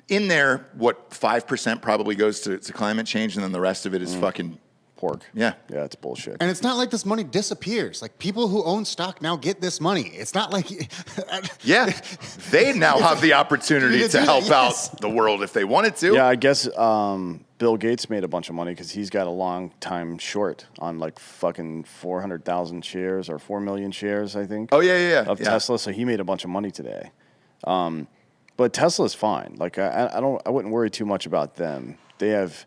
In there, what, 5% probably goes to climate change, and then the rest of it is fucking pork. Yeah. Yeah, it's bullshit. And it's not like this money disappears. Like, people who own stock now get this money. It's not like... Yeah. They now have the opportunity to help out the world if they wanted to. Yeah, I guess Bill Gates made a bunch of money because he's got a long time short on like fucking 400,000 shares or 4 million shares, I think. Oh, yeah. Of Tesla, so he made a bunch of money today. But Tesla's fine. Like, I wouldn't worry too much about them. They have...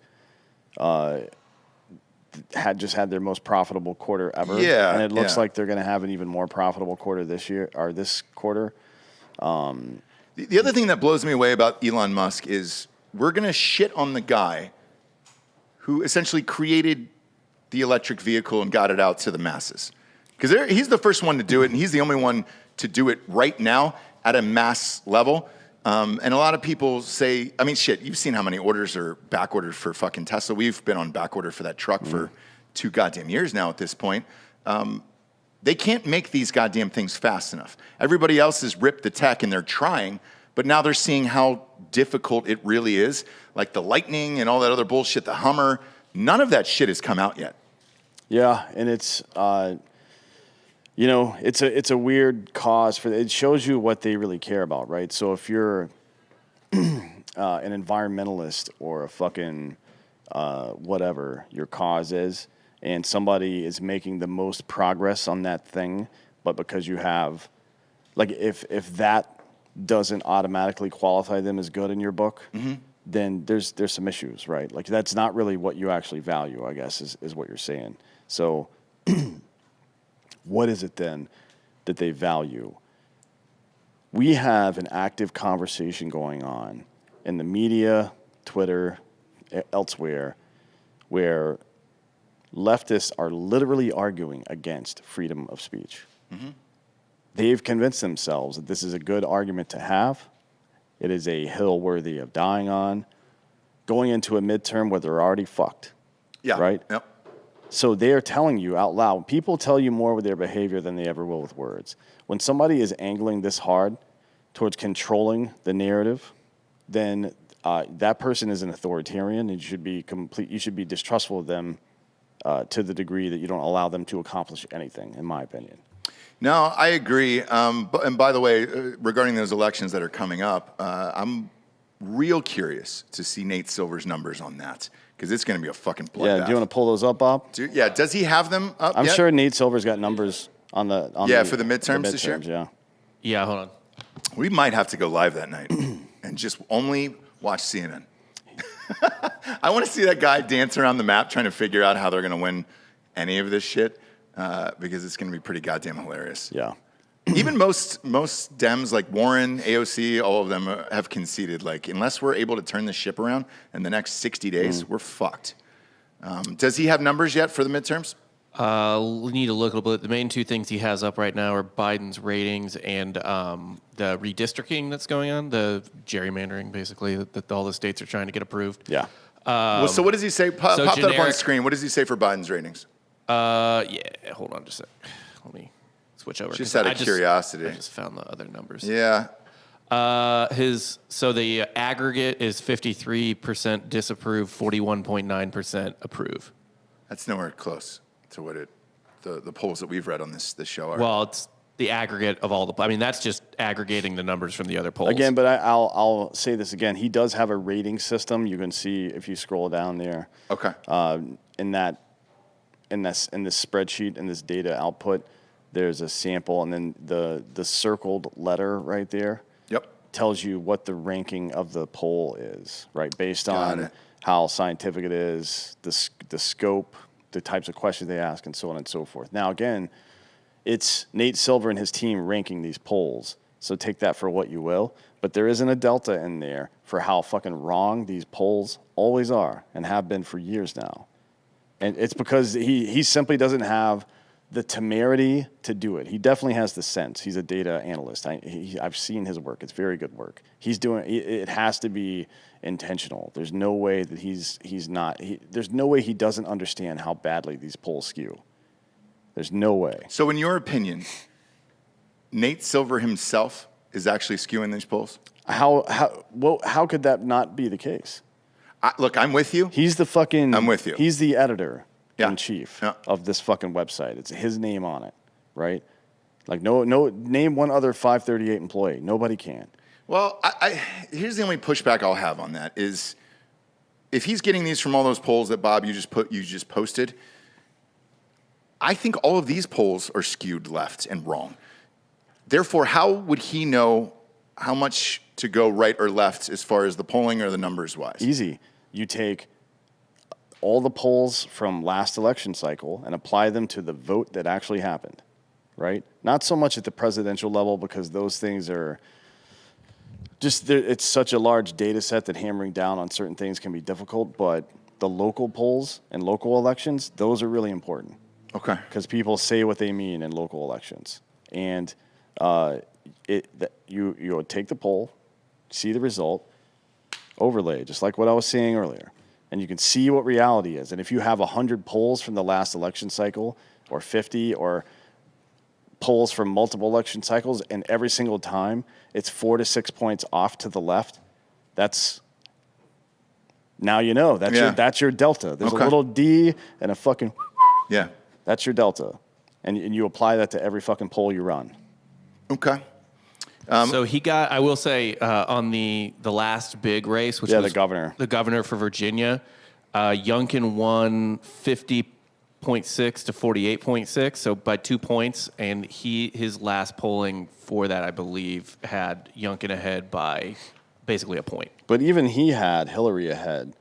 had their most profitable quarter ever. Yeah. And it looks like they're going to have an even more profitable quarter this year, or this quarter. The other thing that blows me away about Elon Musk is we're going to shit on the guy who essentially created the electric vehicle and got it out to the masses. Because he's the first one to do it, and he's the only one to do it right now at a mass level. And a lot of people say, I mean, shit, you've seen how many orders are back ordered for fucking Tesla. We've been on back order for that truck for 2 goddamn years now at this point. They can't make these goddamn things fast enough. Everybody else has ripped the tech and they're trying, but now they're seeing how difficult it really is. Like the Lightning and all that other bullshit, the Hummer, none of that shit has come out yet. Yeah, and it's... it's a weird cause it shows you what they really care about, right? So if you're an environmentalist or a fucking whatever your cause is, and somebody is making the most progress on that thing, but because you have, like, if that doesn't automatically qualify them as good in your book, then there's some issues, right? Like, that's not really what you actually value, I guess, is what you're saying. So... What is it then that they value? We have an active conversation going on in the media, Twitter, elsewhere, where leftists are literally arguing against freedom of speech. They've convinced themselves that this is a good argument to have. It is a hill worthy of dying on. Going into a midterm where they're already fucked. Yeah. Right? Yep. So they are telling you out loud. People tell you more with their behavior than they ever will with words. When somebody is angling this hard towards controlling the narrative, then that person is an authoritarian, and you should be distrustful of them to the degree that you don't allow them to accomplish anything, in my opinion. No, I agree. And by the way, regarding those elections that are coming up, I'm real curious to see Nate Silver's numbers on that. Because it's going to be a fucking bloodbath. Yeah, do you want to pull those up, Bob? Yeah, does he have them up I'm yet? sure Nate Silver's got numbers on the for the midterms this year? Yeah. Yeah, hold on. We might have to go live that night and just only watch CNN. I want to see that guy dance around the map trying to figure out how they're going to win any of this shit because it's going to be pretty goddamn hilarious. Yeah. Even most Dems like Warren, AOC, all of them have conceded, like, unless we're able to turn the ship around in the next 60 days, we're fucked. Does he have numbers yet for the midterms? We need to look a little bit. The main 2 things he has up right now are Biden's ratings and the redistricting that's going on, the gerrymandering, basically, that all the states are trying to get approved. Yeah. So what does he say? Pop that up on screen. What does he say for Biden's ratings? Yeah, hold on just a sec. Let me switch over. Just out of curiosity. I just found the other numbers. Yeah. So the aggregate is 53% disapprove, 41.9% approve. That's nowhere close to what the polls that we've read on this show are. Well, it's the aggregate of all the. I mean, that's just aggregating the numbers from the other polls. Again, but I'll say this again. He does have a rating system. You can see if you scroll down there. Okay. In this spreadsheet, in this data output, there's a sample, and then the circled letter right there. Yep. Tells you what the ranking of the poll is, right? Based on how scientific it is, the scope, the types of questions they ask, and so on and so forth. Now, again, it's Nate Silver and his team ranking these polls, so take that for what you will. But there isn't a delta in there for how fucking wrong these polls always are and have been for years now. And it's because he simply doesn't have the temerity to do it. He definitely has the sense. He's a data analyst. I've seen his work. It's very good work. It has to be intentional. There's no way that there's no way he doesn't understand how badly these polls skew. There's no way. So in your opinion, Nate Silver himself is actually skewing these polls? How could that not be the case? Look, I'm with you. He's the fucking... I'm with you. He's the editor. in chief of this fucking website. It's his name on it, right? Like, no, name one other 538 employee. Nobody can. Well, here's the only pushback I'll have on that is if he's getting these from all those polls that Bob you just posted, I think all of these polls are skewed left and wrong. Therefore, how would he know how much to go right or left as far as the polling or the numbers wise? Easy. You take all the polls from last election cycle and apply them to the vote that actually happened, right? Not so much at the presidential level because those things are just, it's such a large data set that hammering down on certain things can be difficult, but the local polls and local elections, those are really important. Okay. Because people say what they mean in local elections. And you would take the poll, see the result, overlay, just like what I was saying earlier. And you can see what reality is. And if you have 100 polls from the last election cycle, or 50, or polls from multiple election cycles, and every single time it's 4 to 6 points off to the left, now you know. That's your delta. There's a little D and a fucking... Yeah. That's your delta. And you apply that to every fucking poll you run. Okay. So he got, I will say, on the last big race, which was the governor. The governor for Virginia, Youngkin won 50.6 to 48.6, so by 2 points. And his last polling for that, I believe, had Youngkin ahead by basically a point. But even he had Hillary ahead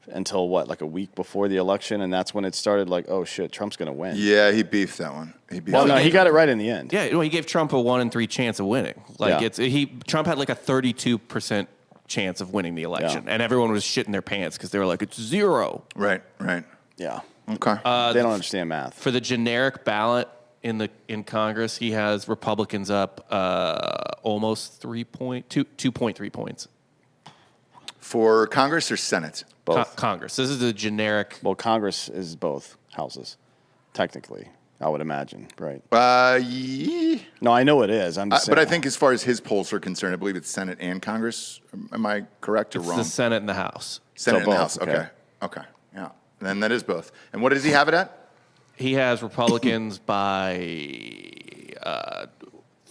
until like a week before the election, and that's when it started like, oh shit, Trump's going to win. Yeah, he beefed that one. He got it right in the end. Yeah, he gave Trump a 1 in 3 chance of winning. Trump had like a 32% chance of winning the election, and everyone was shitting their pants because they were like, it's 0. Right. Yeah. Okay. They don't understand math. For the generic ballot in Congress, he has Republicans up almost 2.3 points. For Congress or Senate? Both. Congress. This is the generic. Well, Congress is both houses, technically, I would imagine, right? Yeah. No, I know it is. I'm just saying. But I think as far as his polls are concerned, I believe it's Senate and Congress. Am I correct or wrong? It's the Senate and the House. Senate So and the both, House. Okay. Yeah. Then that is both. And what does he have it at? He has Republicans by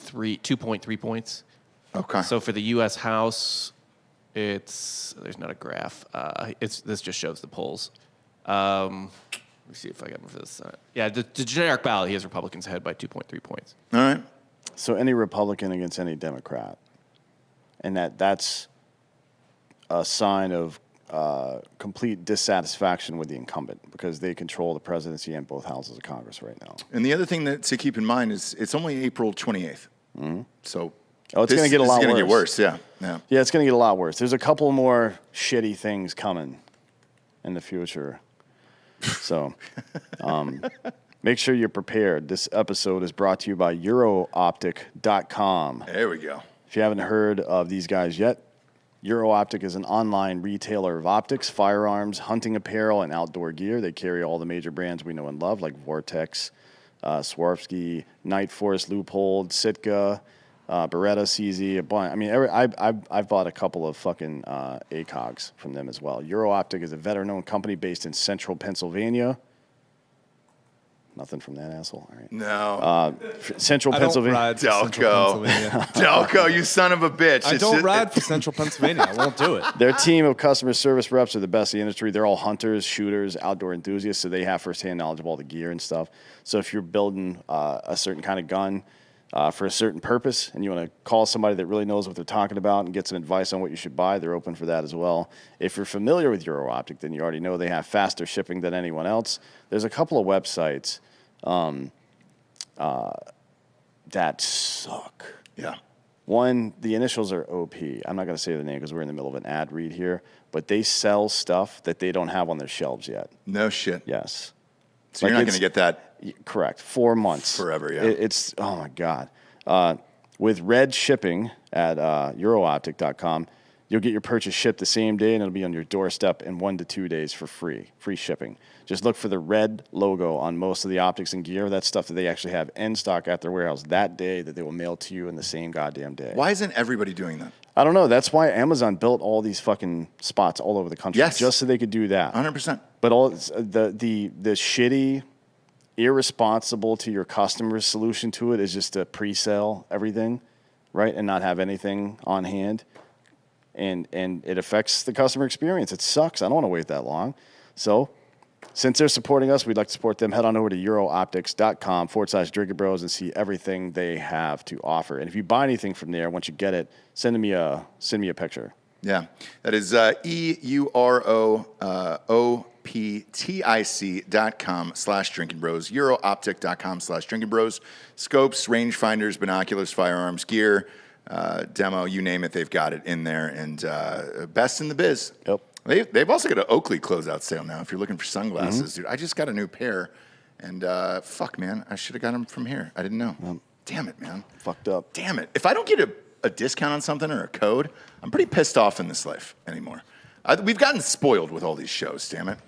2.3 points. Okay. So for the U.S. House, there's not a graph. This just shows the polls. Let me see if I got for this. Yeah, the generic ballot, he has Republicans ahead by 2.3 points. All right. So any Republican against any Democrat, and that's a sign of complete dissatisfaction with the incumbent because they control the presidency and both houses of Congress right now. And the other thing to keep in mind is it's only April 28th. Mm-hmm. So it's going to get a lot worse. It's going to get worse, yeah. Yeah, it's going to get a lot worse. There's a couple more shitty things coming in the future. So make sure you're prepared. This episode is brought to you by EuroOptic.com. There we go. If you haven't heard of these guys yet, EuroOptic is an online retailer of optics, firearms, hunting apparel, and outdoor gear. They carry all the major brands we know and love, like Vortex, Swarovski, Night Force, Leupold, Sitka, Beretta, CZ, a bunch. I mean, I've bought a couple of fucking ACOGs from them as well. EuroOptic is a veteran-owned company based in central Pennsylvania. Nothing from that asshole. All right. No. Central Pennsylvania. Delco, you son of a bitch. I don't ride for Central Pennsylvania. I won't do it. Their team of customer service reps are the best in the industry. They're all hunters, shooters, outdoor enthusiasts, so they have firsthand knowledge of all the gear and stuff. So if you're building a certain kind of gun for a certain purpose and you want to call somebody that really knows what they're talking about and get some advice on what you should buy, they're open for that as well. If you're familiar with EuroOptic, then you already know they have faster shipping than anyone else. There's a couple of websites that suck. Yeah. One, the initials are OP. I'm not going to say the name because we're in the middle of an ad read here, but they sell stuff that they don't have on their shelves yet. No shit. Yes. So you're not going to get that. Correct. 4 months. Forever, yeah. It's, oh my God. With red shipping at EuroOptic.com, you'll get your purchase shipped the same day and it'll be on your doorstep in 1 to 2 days for free shipping. Just look for the red logo on most of the optics and gear. That's stuff that they actually have in stock at their warehouse that day that they will mail to you in the same goddamn day. Why isn't everybody doing that? I don't know. That's why Amazon built all these fucking spots all over the country. Yes. Just so they could do that. 100%. But all the shitty, irresponsible to your customer's solution to it is just to pre-sell everything, right? And not have anything on hand. And it affects the customer experience. It sucks. I don't want to wait that long. So since they're supporting us, we'd like to support them. Head on over to eurooptics.com/Drinkin Bros and see everything they have to offer. And if you buy anything from there, once you get it, send me a picture. Yeah, that is EUROOPTIC.com/Drinkin Bros, eurooptic.com/Drinkin Bros. Scopes, rangefinders, binoculars, firearms, gear, demo, you name it, they've got it in there. And best in the biz. Yep. They've also got an Oakley closeout sale now if you're looking for sunglasses. Dude, I just got a new pair. And fuck, man, I should have got them from here. I didn't know. Damn it, man. Fucked up. Damn it. If I don't get a discount on something or a code, I'm pretty pissed off in this life anymore. We've gotten spoiled with all these shows, damn it.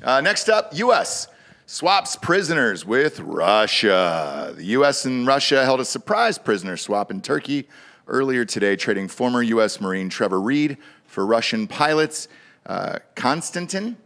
Next up, U.S. swaps prisoners with Russia. The U.S. and Russia held a surprise prisoner swap in Turkey earlier today, trading former U.S. Marine Trevor Reed for Russian pilots Konstantin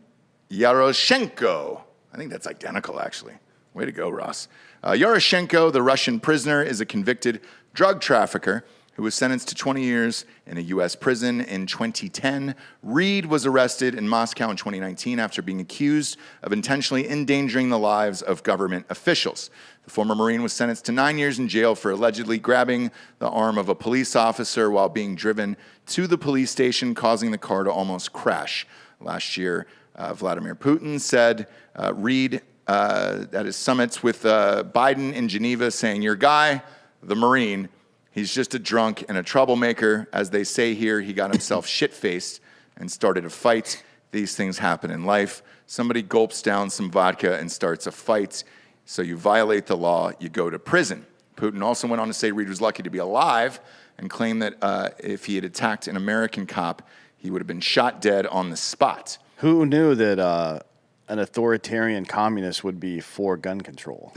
Yaroshenko. I think that's identical, actually. Way to go, Ross. Yaroshenko, the Russian prisoner, is a convicted drug trafficker who was sentenced to 20 years in a U.S. prison in 2010. Reed was arrested in Moscow in 2019 after being accused of intentionally endangering the lives of government officials. The former Marine was sentenced to 9 years in jail for allegedly grabbing the arm of a police officer while being driven to the police station, causing the car to almost crash. Last year, Vladimir Putin said Reed at his summits with Biden in Geneva, saying, "Your guy, the Marine, he's just a drunk and a troublemaker. As they say here, he got himself shit-faced and started a fight. These things happen in life. Somebody gulps down some vodka and starts a fight. So you violate the law, you go to prison." Putin also went on to say Reed was lucky to be alive and claimed that if he had attacked an American cop, he would have been shot dead on the spot. Who knew that an authoritarian communist would be for gun control?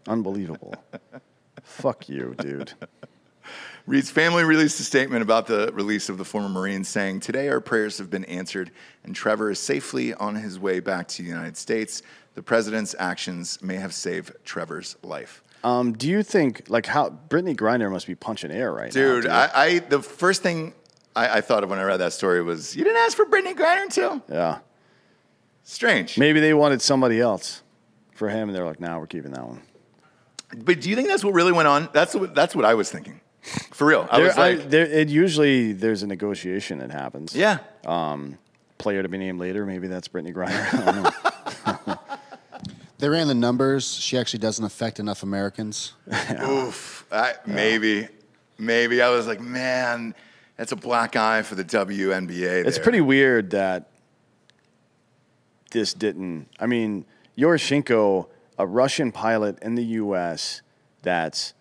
Unbelievable. Fuck you, dude. Reed's family released a statement about the release of the former Marine, saying, "Today our prayers have been answered, and Trevor is safely on his way back to the United States. The president's actions may have saved Trevor's life." Do you think, like, how Brittany Griner must be punching air right now? Dude, the first thing I thought of when I read that story was, you didn't ask for Brittany Griner too? Yeah. Strange. Maybe they wanted somebody else for him, and they're like, "Nah, we're keeping that one." But do you think that's what really went on? That's what I was thinking. For real. Usually there's a negotiation that happens. Yeah. Player to be named later. Maybe that's Brittany Griner. I don't know. They ran the numbers. She actually doesn't affect enough Americans. Oof. Maybe. I was like, man, that's a black eye for the WNBA. It's pretty weird that this didn't. I mean, Yoroshenko, a Russian pilot in the U.S. that's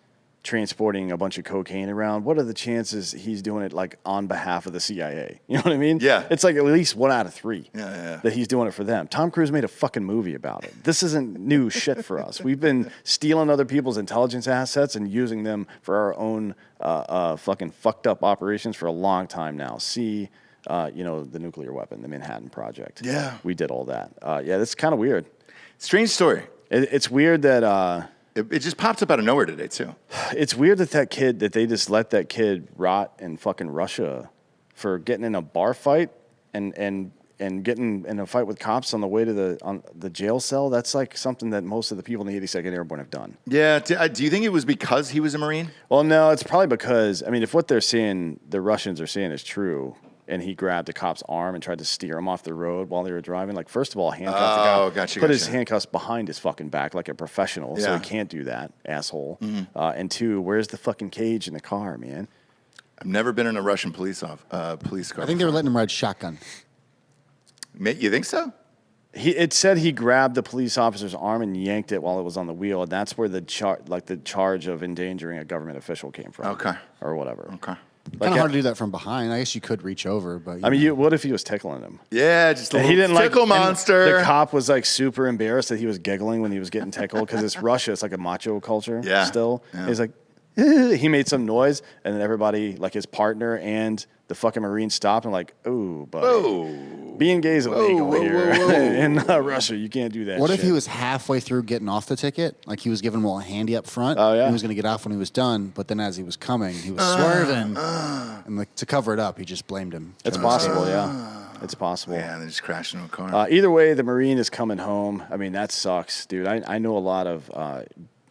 transporting a bunch of cocaine around. What are the chances he's doing it like on behalf of the CIA? You know what I mean? Yeah. It's like at least 1 out of 3 Yeah. that he's doing it for them. Tom Cruise made a fucking movie about it. This isn't new shit for us. We've been stealing other people's intelligence assets and using them for our own fucking fucked up operations for a long time now. See, the nuclear weapon, the Manhattan Project. Yeah. We did all that. That's kind of weird. Strange story. It's weird that... It just popped up out of nowhere today, too. It's weird that they just let that kid rot in fucking Russia for getting in a bar fight and getting in a fight with cops on the way to the jail cell. That's like something that most of the people in the 82nd Airborne have done. Yeah. Do you think it was because he was a Marine? Well, no, it's probably because, I mean, if what they're saying, the Russians are saying is true, and he grabbed a cop's arm and tried to steer him off the road while they were driving. Like, first of all, handcuff the guy. Gotcha. Put his handcuffs behind his fucking back like a professional, so he can't do that, asshole. Mm-hmm. And 2, where's the fucking cage in the car, man? I've never been in a Russian police car. I think they were letting him ride shotgun. You think so? It said he grabbed the police officer's arm and yanked it while it was on the wheel, and that's where the charge of endangering a government official came from. Okay. Or whatever. Okay. Kind of hard to do that from behind. I guess you could reach over, but what if he was tickling him? Yeah, just a little tickle monster. The cop was like super embarrassed that he was giggling when he was getting tickled because it's Russia. It's like a macho culture. Yeah. Still, Yeah. he's like, he made some noise, and then everybody, like his partner and the fucking Marine stopped and like, oh, buddy. Whoa. Being gay is illegal here in Russia. You can't do that. What shit. if he was halfway through getting off the ticket? Like he was giving him a handy up front. Oh, yeah. He was going to get off when he was done, but then as he was coming, he was swerving. And like to cover it up, he just blamed him. It's possible, yeah. It's possible. Yeah, and they just crashed into a car. Either way, the Marine is coming home. I mean, that sucks, dude. I know a lot of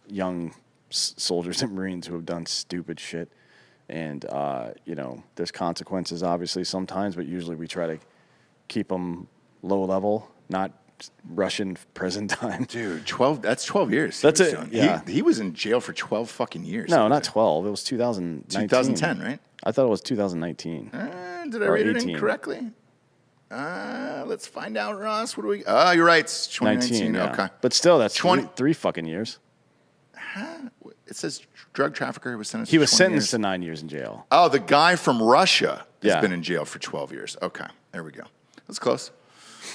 young soldiers and Marines who have done stupid shit. And, there's consequences, obviously, sometimes, but usually we try to keep them low level, not Russian prison time. Dude, that's 12 years. That's it. Yeah. He was in jail for 12 fucking years. No, not 12. It was 2019. 2010, right? I thought it was 2019. Did I Or read 18. it incorrectly? Let's find out, Ross. What do we? Oh, you're right. It's 2019. 19, yeah. Okay. But still, that's 20 three fucking years. It says drug trafficker was sentenced. He to was 20 sentenced years. to 9 years in jail. Oh, the guy from Russia has Yeah. been in jail for 12 years. Okay, there we go. That's close.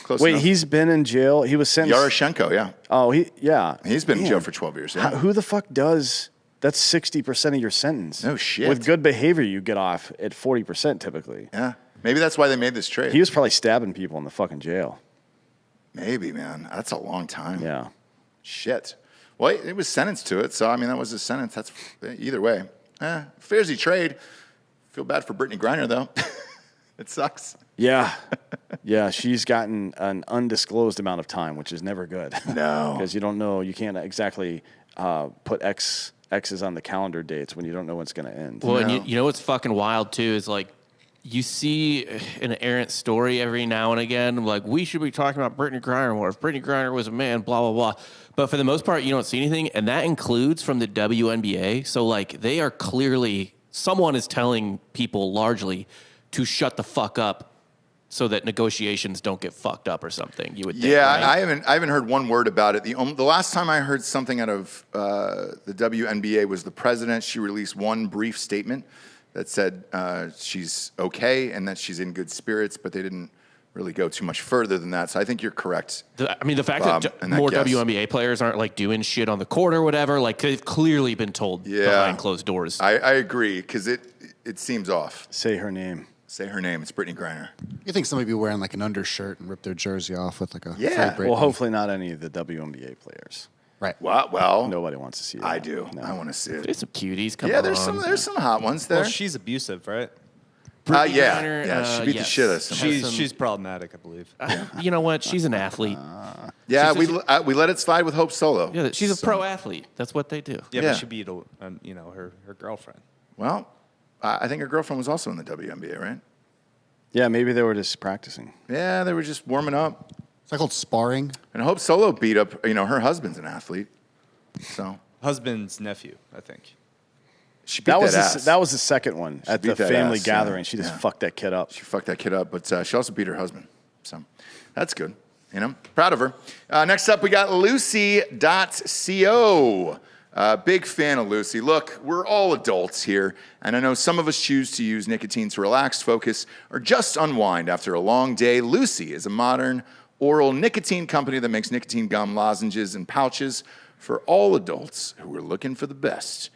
Close Wait, enough. he's been in jail? He was sentenced... Yaroshenko, yeah. Oh, he's been in jail for 12 years. Yeah. Who the fuck does... That's 60% of your sentence. No shit. With good behavior, you get off at 40% typically. Yeah. Maybe that's why they made this trade. He was probably stabbing people in the fucking jail. Maybe, man. That's a long time. Yeah. Shit. Well, he was sentenced to it, so I mean that was his sentence. That's either way. Fair as he trade. Feel bad for Brittany Griner though. It sucks. Yeah. Yeah, she's gotten an undisclosed amount of time, which is never good. No. Because you don't know, you can't exactly put X's on the calendar dates when you don't know when it's going to end. Well, and you know what's fucking wild too is like you see an errant story every now and again, like we should be talking about Brittany Griner more. If Brittany Griner was a man, blah blah blah. But for the most part, you don't see anything, and that includes from the WNBA. So like they are clearly someone is telling people largely to shut the fuck up so that negotiations don't get fucked up or something. You would think, Yeah, right? I haven't heard one word about it. The last time I heard something out of the WNBA was the president. She released one brief statement that said she's okay and that she's in good spirits, but they didn't really go too much further than that. So I think you're correct. The fact Bob, that and that more guess. WNBA players aren't like doing shit on the court or whatever, like they've clearly been told behind closed doors. I agree, because it seems off. Say her name. Say her name. It's Brittany Griner. You think somebody be wearing like an undershirt and rip their jersey off with like a Yeah. fake Well, Britney? hopefully not any of the WNBA players. Right. Well, Nobody wants to see that. I do. No. I want to see it. There's some cuties. Come Yeah, on. there's some hot ones there. Well, she's abusive, right? Brittany Yeah, Griner, she beat the yes. shit out of somebody. She's problematic, I believe. You know what? She's an athlete. Yeah, she's we let it slide with Hope Solo. Yeah, she's a So- pro athlete. That's what they do. Yeah, Yeah. but she beat her girlfriend. Well, I think her girlfriend was also in the WNBA, right? Yeah, maybe they were just practicing. Yeah, they were just warming up. It's like called sparring. And Hope Solo beat up, her husband's an athlete. So Husband's nephew, I think. she beat That was ass. that was the second one at the beat that family ass, gathering. yeah. She just Yeah. fucked that kid up. She fucked that kid up, but she also beat her husband. So that's good. Proud of her. Next up, we got Lucy.co. Big fan of Lucy. Look, we're all adults here, and I know some of us choose to use nicotine to relax, focus, or just unwind after a long day. Lucy is a modern oral nicotine company that makes nicotine gum, lozenges, and pouches for all adults who are looking for the best,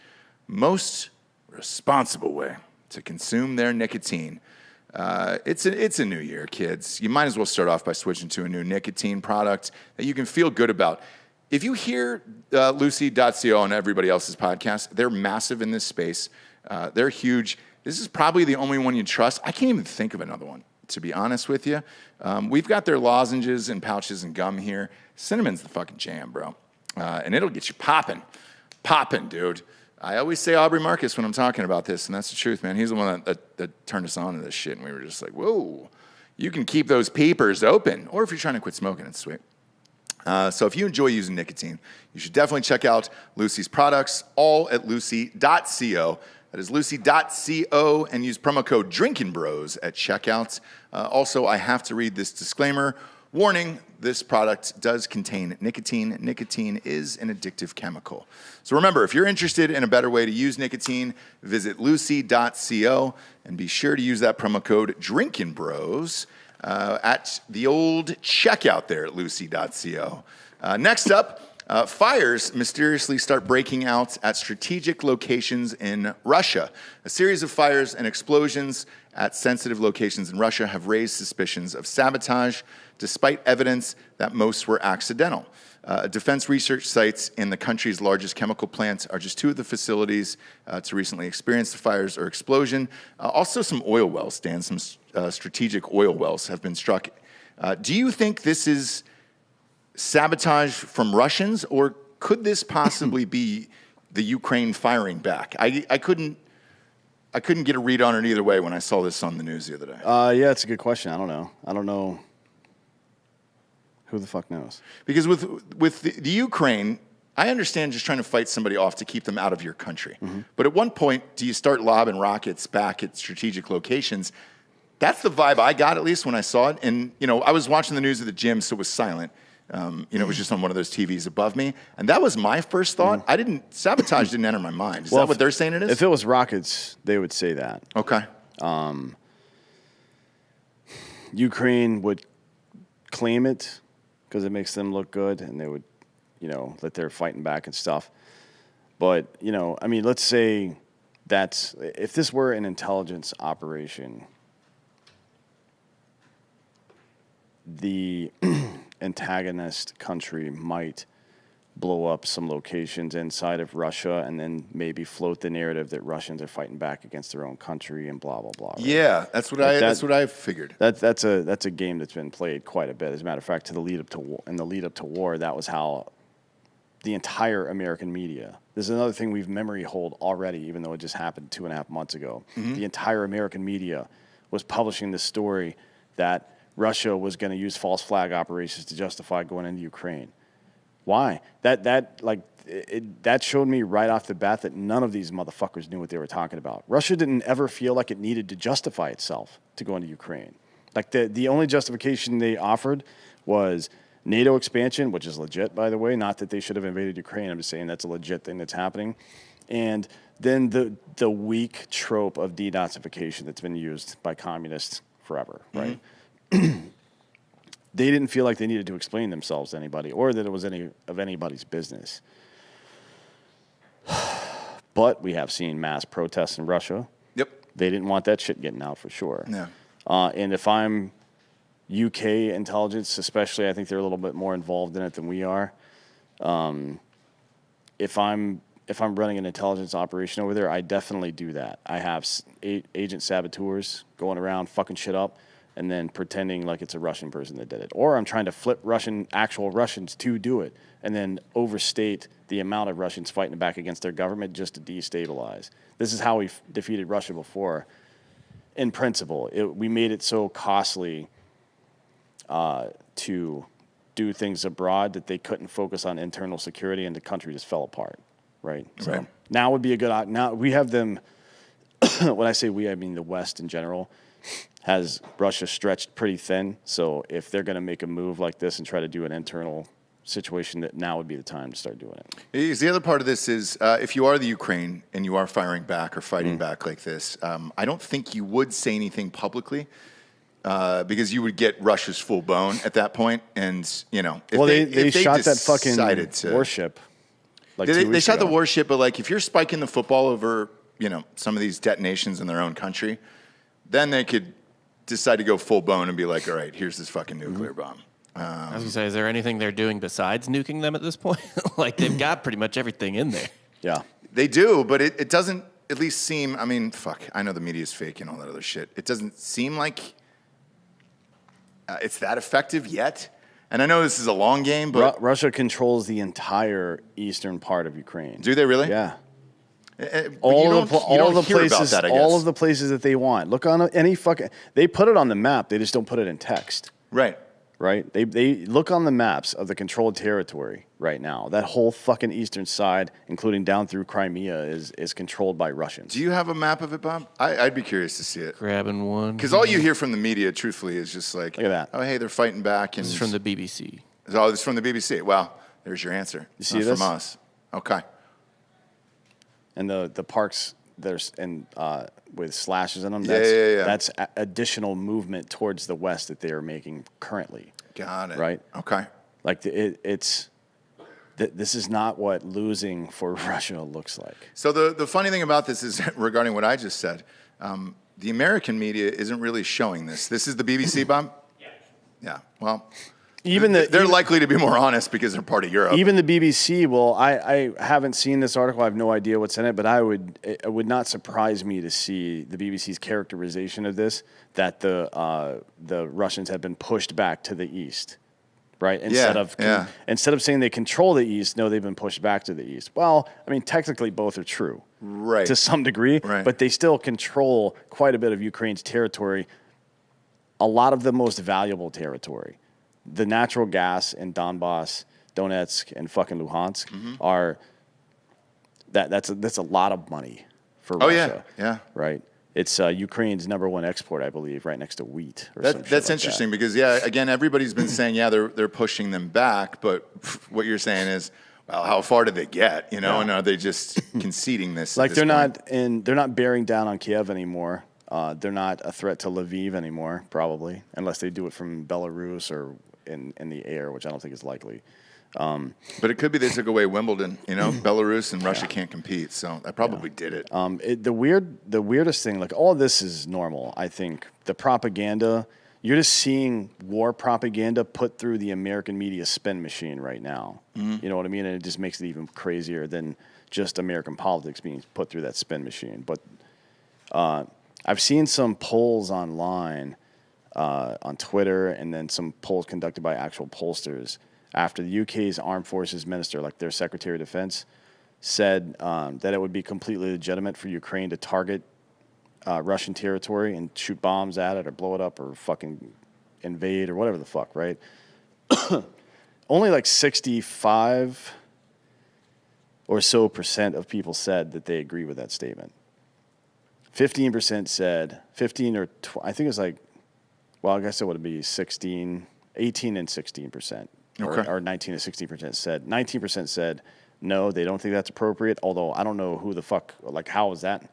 most responsible way to consume their nicotine. It's a new year, kids. You might as well start off by switching to a new nicotine product that you can feel good about. If you hear Lucy.co on everybody else's podcast, they're massive in this space. They're huge. This is probably the only one you trust. I can't even think of another one, to be honest with you. We've got their lozenges and pouches and gum here. Cinnamon's the fucking jam, bro. And it'll get you popping. Popping, dude. I always say Aubrey Marcus when I'm talking about this, and that's the truth, man. He's the one that turned us on to this shit, and we were just like, whoa, you can keep those peepers open. Or if you're trying to quit smoking, it's sweet. So if you enjoy using nicotine, you should definitely check out Lucy's products, all at lucy.co. That is lucy.co, and use promo code DrinkinBros at checkout. Also, I have to read this disclaimer. Warning, this product does contain nicotine. Nicotine is an addictive chemical. So remember, if you're interested in a better way to use nicotine, visit lucy.co and be sure to use that promo code DrinkinBros at the old checkout there at lucy.co. Next up, Fires mysteriously start breaking out at strategic locations in Russia. A series of fires and explosions at sensitive locations in Russia have raised suspicions of sabotage, despite evidence that most were accidental. Defense research sites in the country's largest chemical plants are just two of the facilities to recently experience the fires or explosion. Also, some oil wells, Dan, some strategic oil wells have been struck. Do you think this is sabotage from Russians, or could this possibly be the Ukraine firing back? I couldn't get a read on it either way when I saw this on the news the other day. Yeah, it's a good question. I don't know. Who the fuck knows? Because with the Ukraine, I understand just trying to fight somebody off to keep them out of your country. Mm-hmm. But at one point, do you start lobbing rockets back at strategic locations? That's the vibe I got, at least when I saw it. And, I was watching the news at the gym, so it was silent. It was just on one of those TVs above me. And that was my first thought. Sabotage didn't enter my mind. Is that what they're saying it is? If it was rockets, they would say that. Okay. Ukraine would claim it because it makes them look good, and they would, that they're fighting back and stuff. But, let's say if this were an intelligence operation, the antagonist country might blow up some locations inside of Russia and then maybe float the narrative that Russians are fighting back against their own country and blah, blah, blah. Right? Yeah, that's what I figured. That's a game that's been played quite a bit. As a matter of fact, in the lead up to war, that was how the entire American media. This is another thing we've memory hold already, even though it just happened 2.5 months ago. Mm-hmm. The entire American media was publishing this story that Russia was going to use false flag operations to justify going into Ukraine. Why? That showed me right off the bat that none of these motherfuckers knew what they were talking about. Russia didn't ever feel like it needed to justify itself to go into Ukraine. Like the only justification they offered was NATO expansion, which is legit, by the way. Not that they should have invaded Ukraine. I'm just saying that's a legit thing that's happening. And then the weak trope of denazification that's been used by communists forever, right? Mm-hmm. They didn't feel like they needed to explain themselves to anybody or that it was any of anybody's business. But we have seen mass protests in Russia. Yep. They didn't want that shit getting out for sure. Yeah. And if I'm UK intelligence, especially, I think they're a little bit more involved in it than we are. If I'm running an intelligence operation over there, I definitely do that. I have agent saboteurs going around fucking shit up and then pretending like it's a Russian person that did it. Or I'm trying to flip actual Russians to do it and then overstate the amount of Russians fighting back against their government just to destabilize. This is how we defeated Russia before. In principle, we made it so costly to do things abroad that they couldn't focus on internal security and the country just fell apart, right? So now would be a good... Now we have them... When I say we, I mean the West in general, has Russia stretched pretty thin. So if they're going to make a move like this and try to do an internal situation, that now would be the time to start doing it. The other part of this is if you are the Ukraine and you are firing back or fighting back like this, I don't think you would say anything publicly because you would get Russia's full bone at that point. And, if they shot that fucking warship. Like they shot the warship, but like if you're spiking the football over, some of these detonations in their own country, then they could decide to go full bone and be like, all right, here's this fucking nuclear bomb. I was going to say, is there anything they're doing besides nuking them at this point? Like, they've got pretty much everything in there. Yeah. They do, but it doesn't at least seem, I know the media's fake and all that other shit. It doesn't seem like it's that effective yet. And I know this is a long game, but... Russia controls the entire eastern part of Ukraine. Do they really? Yeah. All of the places that they want. Look on any fucking... They put it on the map. They just don't put it in text. Right. They look on the maps of the controlled territory right now. That whole fucking eastern side, including down through Crimea, is controlled by Russians. Do you have a map of it, Bob? I'd be curious to see it. Grabbing one. Because all you hear from the media, truthfully, is just like, look at that. Oh, hey, they're fighting back. And this is from the BBC. Oh, this is from the BBC. Well, there's your answer. You see this? From us. Okay. And the parks with slashes in them. That's additional movement towards the west that they are making currently. Got it. Right. Okay. Like this this is not what losing for Russia looks like. So the funny thing about this is regarding what I just said, the American media isn't really showing this. This is the BBC, Bob? Yeah. Well, they're likely to be more honest because they're part of Europe. Even the BBC, well, I haven't seen this article. I have no idea what's in it, but it would not surprise me to see the BBC's characterization of this, that the Russians have been pushed back to the east, right? Instead of saying they control the east, no, they've been pushed back to the east. Well, I mean, technically both are true, right, to some degree, right, but they still control quite a bit of Ukraine's territory, a lot of the most valuable territory. The natural gas in Donbass, Donetsk, and fucking Luhansk are that's a lot of money for Russia. Yeah. Right. It's Ukraine's #1 export, I believe, right next to wheat. That's interesting because again, everybody's been saying they're pushing them back, but what you're saying is, well, how far did they get? And are they just conceding this? Like they're not bearing down on Kiev anymore. They're not a threat to Lviv anymore, probably, unless they do it from Belarus or in the air, which I don't think is likely. But it could be they took away Wimbledon. Belarus and Russia can't compete, so I probably did it. The weirdest thing, like all of this is normal. I think the propaganda, you're just seeing war propaganda put through the American media spin machine right now. You know what I mean? And it just makes it even crazier than just American politics being put through that spin machine. But I've seen some polls online on Twitter, and then some polls conducted by actual pollsters after the UK's Armed Forces Minister, like their Secretary of Defense, said that it would be completely legitimate for Ukraine to target Russian territory and shoot bombs at it or blow it up or fucking invade or whatever the fuck, right? Only like 65 or so % of people said that they agree with that statement. 15% said, 15 or I think it was like, well, I guess it would be 18 and 16%, or 19 and 16% said. 19% said, no, they don't think that's appropriate, although I don't know who the fuck, like, how is that?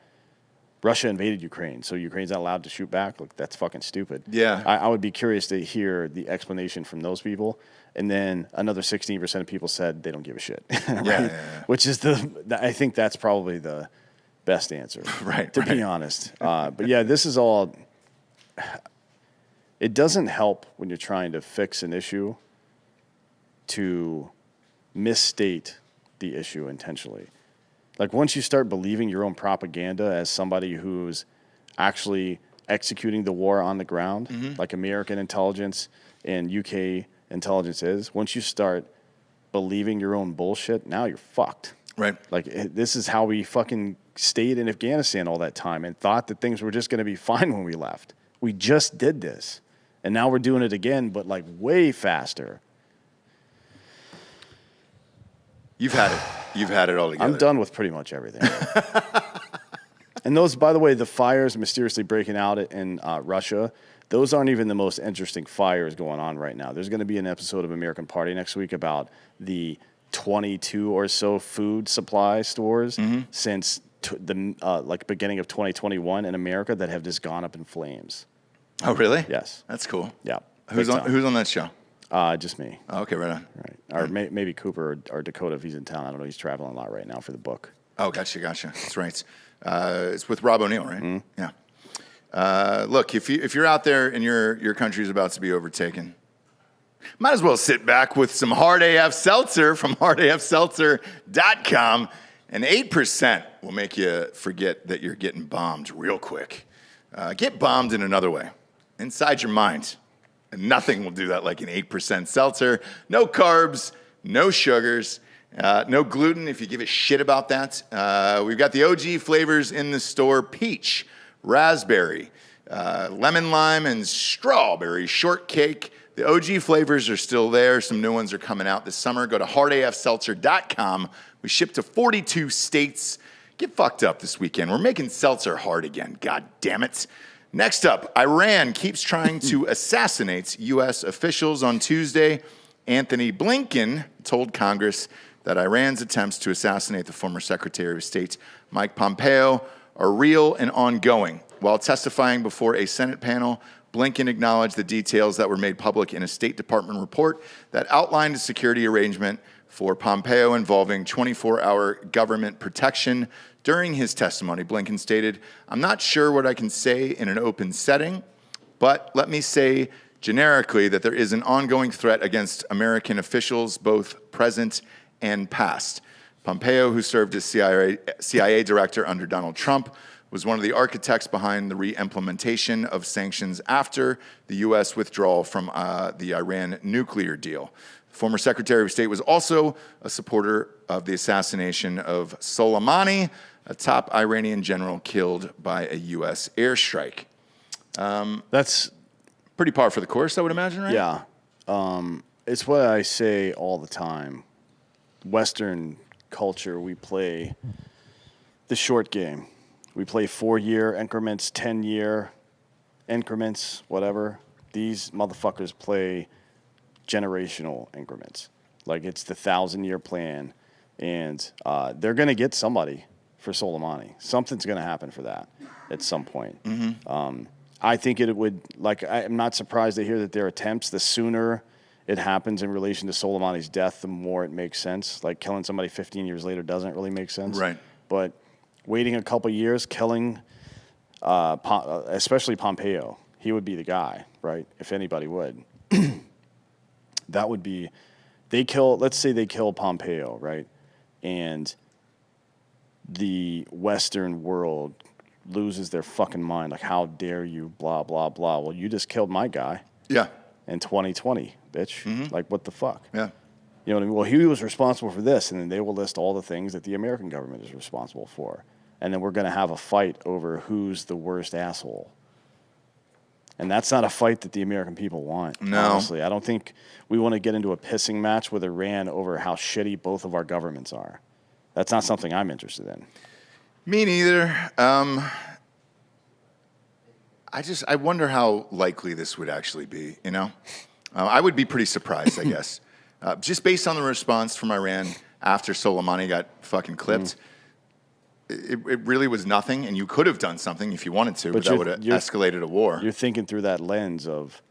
Russia invaded Ukraine, so Ukraine's not allowed to shoot back? Like, that's fucking stupid. Yeah. I would be curious to hear the explanation from those people. And then another 16% of people said they don't give a shit. Right? Yeah. Which is I think that's probably the best answer. Right. To be honest. But yeah, this is all... It doesn't help when you're trying to fix an issue to misstate the issue intentionally. Like, once you start believing your own propaganda as somebody who's actually executing the war on the ground, like American intelligence and UK intelligence is, once you start believing your own bullshit, now you're fucked. Right. Like, this is how we fucking stayed in Afghanistan all that time and thought that things were just going to be fine when we left. We just did this. And now we're doing it again, but like way faster. You've had it. You've had it all together. I'm done with pretty much everything. And those, by the way, the fires mysteriously breaking out in Russia, those aren't even the most interesting fires going on right now. There's going to be an episode of American Party next week about the 22 or so food supply stores since the beginning of 2021 in America that have just gone up in flames. Oh, really? Yes. That's cool. Yeah. Who's on that show? Just me. Oh, okay, right on. Right. Or maybe Cooper or Dakota if he's in town. I don't know. He's traveling a lot right now for the book. Oh, gotcha. That's right. It's with Rob O'Neill, right? Yeah. Look, if you're out there and your country's about to be overtaken, might as well sit back with some Hard AF Seltzer from hardafseltzer.com. And 8% will make you forget that you're getting bombed real quick. Get bombed in another way, inside your mind. And nothing will do that like an 8% seltzer. No carbs, no sugars, no gluten if you give a shit about that. We've got the OG flavors in the store: peach, raspberry, lemon lime, and strawberry shortcake. The OG flavors are still there. Some new ones are coming out this summer. Go to hardafseltzer.com. We ship to 42 states. Get fucked up this weekend. We're making seltzer hard again. God damn it. Next up, Iran keeps trying to assassinate U.S. officials. On Tuesday, Anthony Blinken told Congress that Iran's attempts to assassinate the former Secretary of State, Mike Pompeo, are real and ongoing. While testifying before a Senate panel Blinken acknowledged the details that were made public in a State Department report that outlined a security arrangement for Pompeo involving 24-hour government protection. During his testimony, Blinken stated, "I'm not sure what I can say in an open setting, but let me say generically that there is an ongoing threat against American officials, both present and past." Pompeo, who served as CIA director under Donald Trump, was one of the architects behind the re-implementation of sanctions after the U.S. withdrawal from the Iran nuclear deal. Former Secretary of State was also a supporter of the assassination of Soleimani, a top Iranian general killed by a U.S. airstrike. That's pretty par for the course, I would imagine, right? Yeah. It's what I say all the time. Western culture, we play the short game. We play 4-year increments, 10-year increments, whatever. These motherfuckers play generational increments. Like it's the 1,000-year plan, and they're going to get somebody for Soleimani. Something's going to happen for that at some point. Mm-hmm. I think it would, like, I'm not surprised to hear that their attempts, the sooner it happens in relation to Soleimani's death, the more it makes sense. Like killing somebody 15 years later doesn't really make sense. Right. But waiting a couple years, killing, especially Pompeo, he would be the guy, right? If anybody would. That would be, let's say they kill Pompeo, right? And the Western world loses their fucking mind. Like, how dare you, blah, blah, blah. Well, you just killed my guy. Yeah. In 2020, bitch. Mm-hmm. Like, what the fuck? Yeah. You know what I mean? Well, he was responsible for this, and then they will list all the things that the American government is responsible for. And then we're going to have a fight over who's the worst asshole. And that's not a fight that the American people want, no. Honestly. I don't think we want to get into a pissing match with Iran over how shitty both of our governments are. That's not something I'm interested in. Me neither. I wonder how likely this would actually be, you know? I would be pretty surprised, I guess. Just based on the response from Iran after Soleimani got fucking clipped, it really was nothing, and you could have done something if you wanted to, but that would have escalated a war. You're thinking through that lens of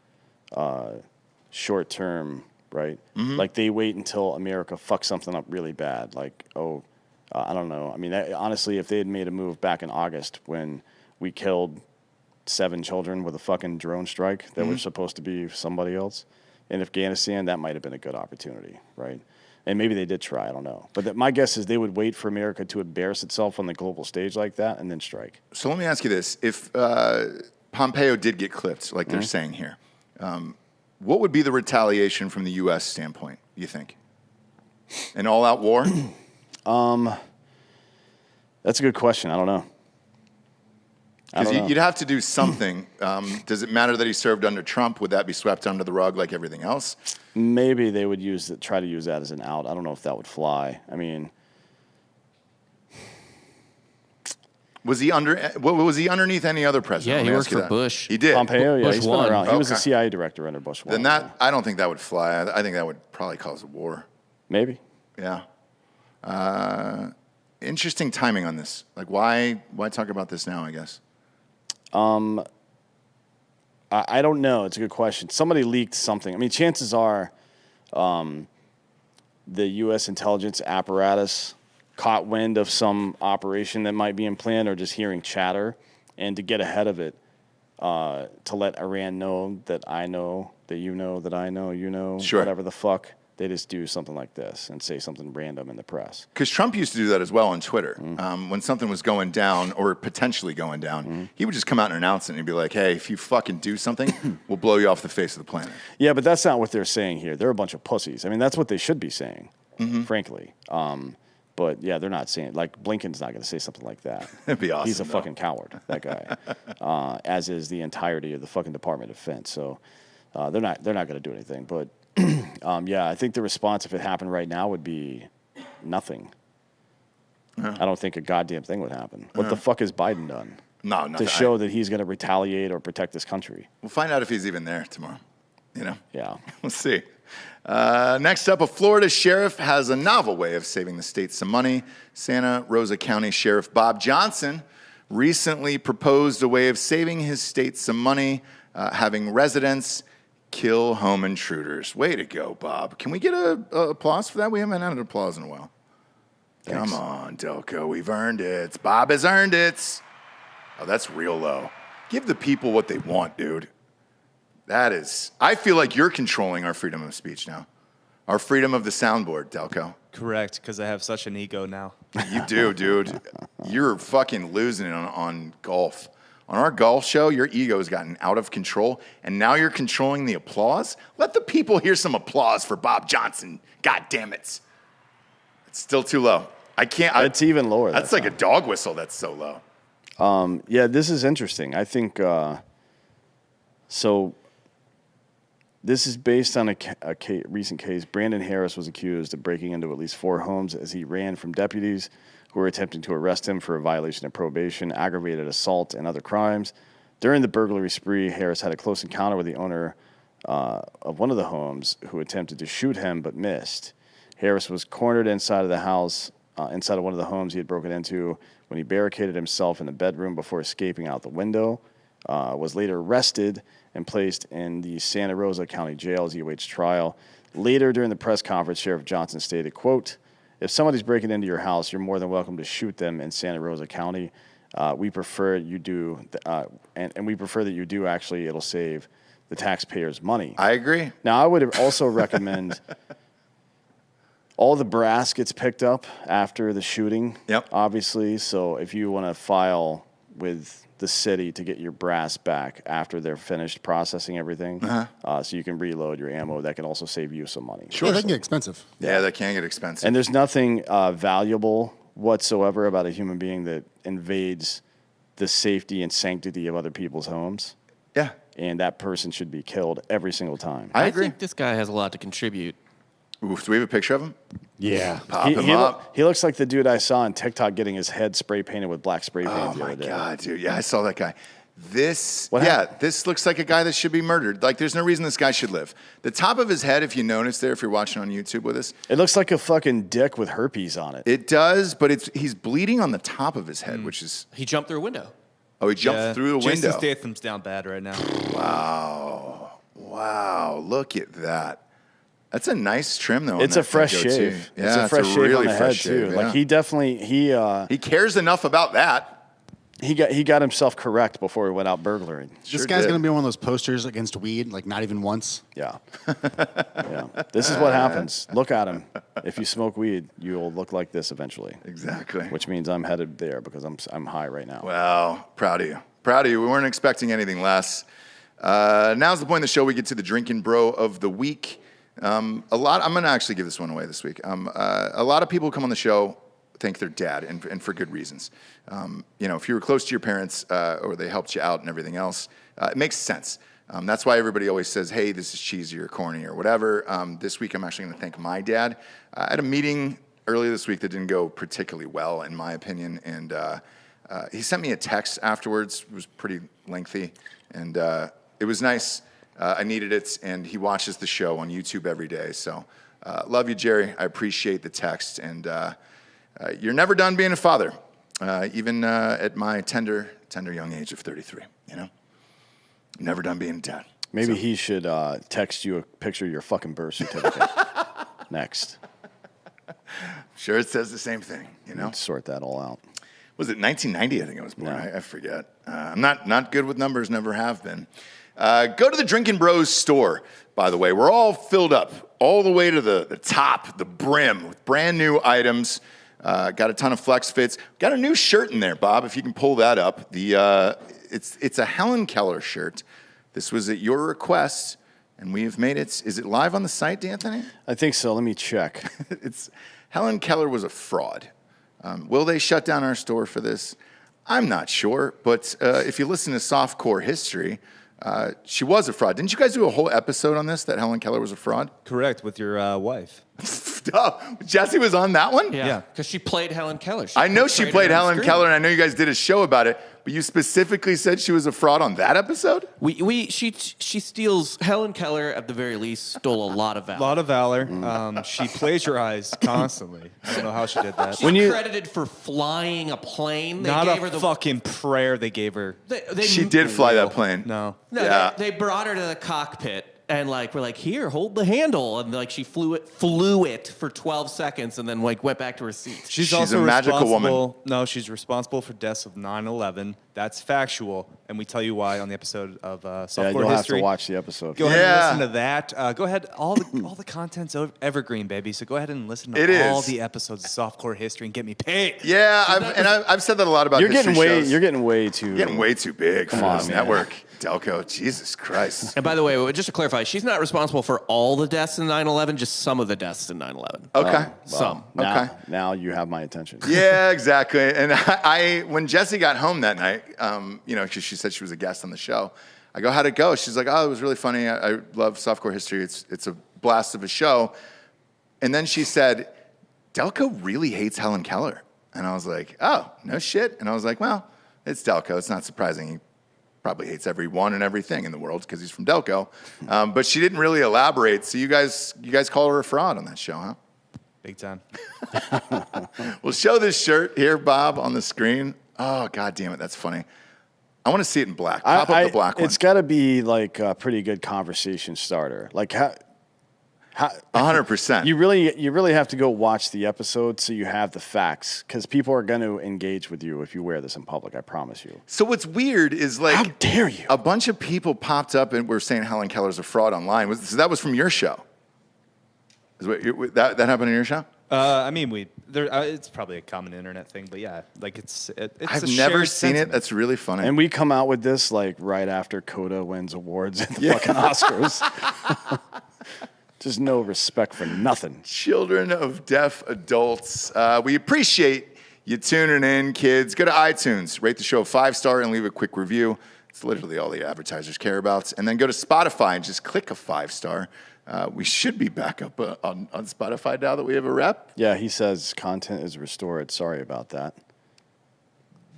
short term, right? Mm-hmm. Like they wait until America fucks something up really bad. Like, I don't know. I mean, honestly, if they had made a move back in August when we killed 7 children with a fucking drone strike that was supposed to be somebody else in Afghanistan, that might have been a good opportunity, right? And maybe they did try, I don't know. But my guess is they would wait for America to embarrass itself on the global stage like that and then strike. So let me ask you this. If Pompeo did get clipped, like they're saying here, what would be the retaliation from the U.S. standpoint, you think? An all-out war? That's a good question. I don't know. Because you'd have to do something. Does it matter that he served under Trump? Would that be swept under the rug like everything else? Maybe they would try to use that as an out. I don't know if that would fly. I mean, was he underneath any other president? Yeah, he worked for Bush. He did. Pompeo, yeah, Bush he's been won. around. He was a CIA director under Bush 1. Then I don't think that would fly. I think that would probably cause a war. Maybe. Yeah. Interesting timing on this. Like, why talk about this now, I guess? I don't know. It's a good question. Somebody leaked something. I mean, chances are the U.S. intelligence apparatus caught wind of some operation that might be in plan or just hearing chatter, and to get ahead of it, to let Iran know that I know, that you know, that I know, you know, sure. Whatever the fuck. They just do something like this and say something random in the press. Because Trump used to do that as well on Twitter. When something was going down or potentially going down, he would just come out and announce it and he'd be like, hey, if you fucking do something, we'll blow you off the face of the planet. Yeah, but that's not what they're saying here. They're a bunch of pussies. I mean, that's what they should be saying, frankly. But yeah, they're not saying, like, Blinken's not going to say something like that. That'd be awesome. He's a fucking coward, that guy, as is the entirety of the fucking Department of Defense. So they're not going to do anything. But yeah, I think the response, if it happened right now, would be nothing. I don't think a goddamn thing would happen. What the fuck has Biden done? No, nothing. To show that he's going to retaliate or protect this country. We'll find out if he's even there tomorrow. You know? Yeah. We'll see. Next up, a Florida sheriff has a novel way of saving the state some money. Santa Rosa County Sheriff Bob Johnson recently proposed a way of saving his state some money having residents kill home intruders. Way to go, Bob. Can we get a applause for that? We haven't had an applause in a while. Thanks. Come on, Delco. We've earned it. Bob has earned it. Oh, that's real low. Give the people what they want, dude. That is... I feel like you're controlling our freedom of speech now. Our freedom of the soundboard, Delco. Correct, because I have such an ego now. You do, dude. You're fucking losing it on golf. On our golf show, your ego has gotten out of control, and now you're controlling the applause? Let the people hear some applause for Bob Johnson. God damn it. It's still too low. I can't... It's even lower. That's like a dog whistle that's so low. Yeah, this is interesting. I think... so this is based on a recent case. Brandon Harris was accused of breaking into at least 4 homes as he ran from deputies who were attempting to arrest him for a violation of probation, aggravated assault, and other crimes. During the burglary spree, Harris had a close encounter with the owner of one of the homes who attempted to shoot him but missed. Harris was cornered inside of the house, inside of one of the homes he had broken into when he barricaded himself in the bedroom before escaping out the window, was later arrested and placed in the Santa Rosa County Jail as he awaits trial. Later during the press conference, Sheriff Johnson stated, quote, "If somebody's breaking into your house, you're more than welcome to shoot them in Santa Rosa County. We prefer you do, and we prefer that you do. Actually, it'll save the taxpayers money." I agree. Now, I would also recommend all the brass gets picked up after the shooting. Yep. Obviously, so if you want to file with the city to get your brass back after they're finished processing everything, so you can reload your ammo, that can also save you some money. Yeah, that can get expensive. Yeah, that can get expensive. And there's nothing valuable whatsoever about a human being that invades the safety and sanctity of other people's homes. Yeah. And that person should be killed every single time. I I agree. think this guy has a lot to contribute. Oof, do we have a picture of him? Yeah. Pop him up. He looks like the dude I saw on TikTok getting his head spray painted with black spray paint Oh, the my other day. God, dude. Yeah, I saw that guy. This happened? this looks like a guy that should be murdered. Like, there's no reason this guy should live. The top of his head, if you notice there, if you're watching on YouTube with us, It looks like a fucking dick with herpes on it. it does, but he's bleeding on the top of his head, which is... He jumped through a window. Oh, he jumped through the Jason window. Statham's down bad right now. Wow, look at that. That's a nice trim, though. on It's a that fresh goatee. shave. Yeah, It's a fresh shave really on the head fresh too. shave, Like yeah. he definitely He cares enough about that. he got himself correct before he went out burglaring. Sure This guy's did. going to be one of those posters against weed, like not even once. Yeah. Yeah. This is what happens. Look at him. If you smoke weed, you'll look like this eventually. Exactly. Which means I'm headed there because I'm high right now. Well, proud of you. Proud of you. We weren't expecting anything less. Now's the point of the show. We get to the Drinkin' Bro of the week. I'm going to actually give this one away this week. A lot of people who come on the show think they're dad, and for good reasons. If you were close to your parents or they helped you out and everything else, it makes sense. That's why everybody always says, hey, this is cheesy or corny or whatever. This week, I'm actually going to thank my dad. I had a meeting earlier this week that didn't go particularly well, in my opinion, and he sent me a text afterwards. It was pretty lengthy, and it was nice. I needed it, and he watches the show on YouTube every day. So love you, Jerry. I appreciate the text, and you're never done being a father, even at my tender young age of 33, Never done being a dad. Maybe he should text you a picture of your fucking birth certificate next. Sure, it says the same thing, Sort that all out. Was it 1990? I think I was born. No. I forget. I'm not good with numbers, never have been. Go to the Drinkin' Bros store, by the way. We're all filled up all the way to the top, the brim, with brand new items. Got a ton of flex fits. Got a new shirt in there, Bob, if you can pull that up. It's a Helen Keller shirt. This was at your request, and we have made it. Is it live on the site, D'Anthony? I think so. Let me check. Helen Keller was a fraud. Will they shut down our store for this? I'm not sure, but if you listen to Softcore History, she was a fraud. Didn't you guys do a whole episode on this, that Helen Keller was a fraud? Correct, with your wife. Oh, Jesse was on that one? Yeah, because she played Helen Keller. I know she portrayed played her on Helen screen. Keller, and I know you guys did a show about it. But you specifically said she was a fraud on that episode? She steals. Helen Keller, at the very least, stole a lot of valor. A lot of valor. She plagiarized constantly. I don't know how she did that. She's credited for flying a plane. They Not gave a her the fucking prayer they gave her. She did fly that plane. No. No, Yeah. they brought her to the cockpit and we're like, here, hold the handle, and she flew it for 12 seconds and then went back to her seat. She's also a magical responsible- woman. No, she's responsible for deaths of 9/11. That's factual, and we tell you why on the episode of Yeah, Softcore you'll have History. to watch the episode. Go ahead Yeah. and listen to that. Go ahead. All the content's evergreen, baby. So go ahead and listen It to all is. the episodes of Softcore History and get me paid. Yeah, I've said that a lot about You're history getting way shows. you're getting way too Getting way too big for on, this man. network. Delco, Jesus Christ. And by the way, just to clarify, she's not responsible for all the deaths in 9/11, just some of the deaths in 9/11. Okay. Some. Now, Okay. now you have my attention. Yeah, exactly. And I when Jessie got home that night, because she said she was a guest on the show, I go, how'd it go? She's like, oh, it was really funny. I love Softcore History. It's a blast of a show. And then she said, Delco really hates Helen Keller. And I was like, oh, no shit. And I was like, well, it's Delco. It's not surprising. He probably hates everyone and everything in the world because he's from Delco. But she didn't really elaborate. So you guys call her a fraud on that show, huh? Big time. We'll show this shirt here, Bob, on the screen. Oh, God damn it. That's funny. I want to see it in black. Pop up the black one. It's got to be like a pretty good conversation starter. Like how 100%. you really have to go watch the episode so you have the facts, because people are going to engage with you if you wear this in public. I promise you. So what's weird is like, How dare you? A bunch of people popped up and were saying Helen Keller's a fraud online. So that was from your show. That happened in your show? It's probably a common internet thing, but yeah, it's I've a never shared seen it. sentiment. That's really funny. And we come out with this like right after Coda wins awards at the fucking Oscars. Just no respect for nothing. Children of deaf adults. We appreciate you tuning in, kids. Go to iTunes, rate the show 5-star, and leave a quick review. It's literally all the advertisers care about. And then go to Spotify and just click a 5-star. We should be back up on Spotify now that we have a rep. Yeah, he says content is restored. Sorry about that.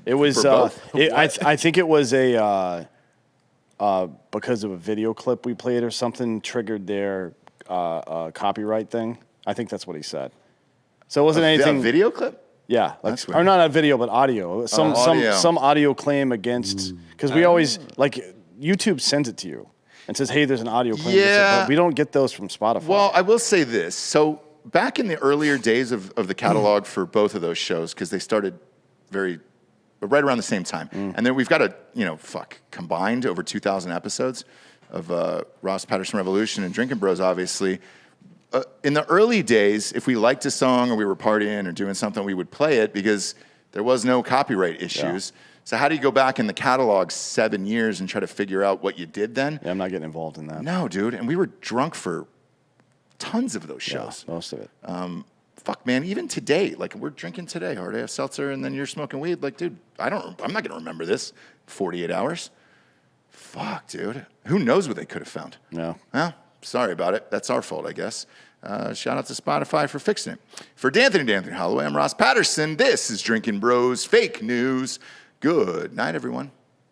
It was. For both? I think it was a because of a video clip we played or something triggered their copyright thing. I think that's what he said. So it wasn't anything. A video clip? Yeah, That's weird. or not a video, but audio. Audio. Some audio claim against, because we always YouTube sends it to you and says, "Hey, there's an audio claim." Yeah. But we don't get those from Spotify. Well, I will say this. So back in the earlier days of the catalog for both of those shows, because they started right around the same time, and then we've got combined over 2,000 episodes of Ross Patterson Revolution and Drinkin' Bros, obviously. In the early days, if we liked a song or we were partying or doing something, we would play it because there was no copyright issues. Yeah. So how do you go back in the catalog 7 years and try to figure out what you did then? Yeah, I'm not getting involved in that. No, dude. And we were drunk for tons of those shows. Yeah, most of it. Fuck, man. Even today, we're drinking today. Hard AF seltzer, and then you're smoking weed. Dude, I'm not going to remember this 48 hours. Fuck, dude. Who knows what they could have found? No. Well, sorry about it. That's our fault, I guess. Shout out to Spotify for fixing it. For D'Anthony Holloway, I'm Ross Patterson. This is Drinkin' Bros Fake News. Good night, everyone.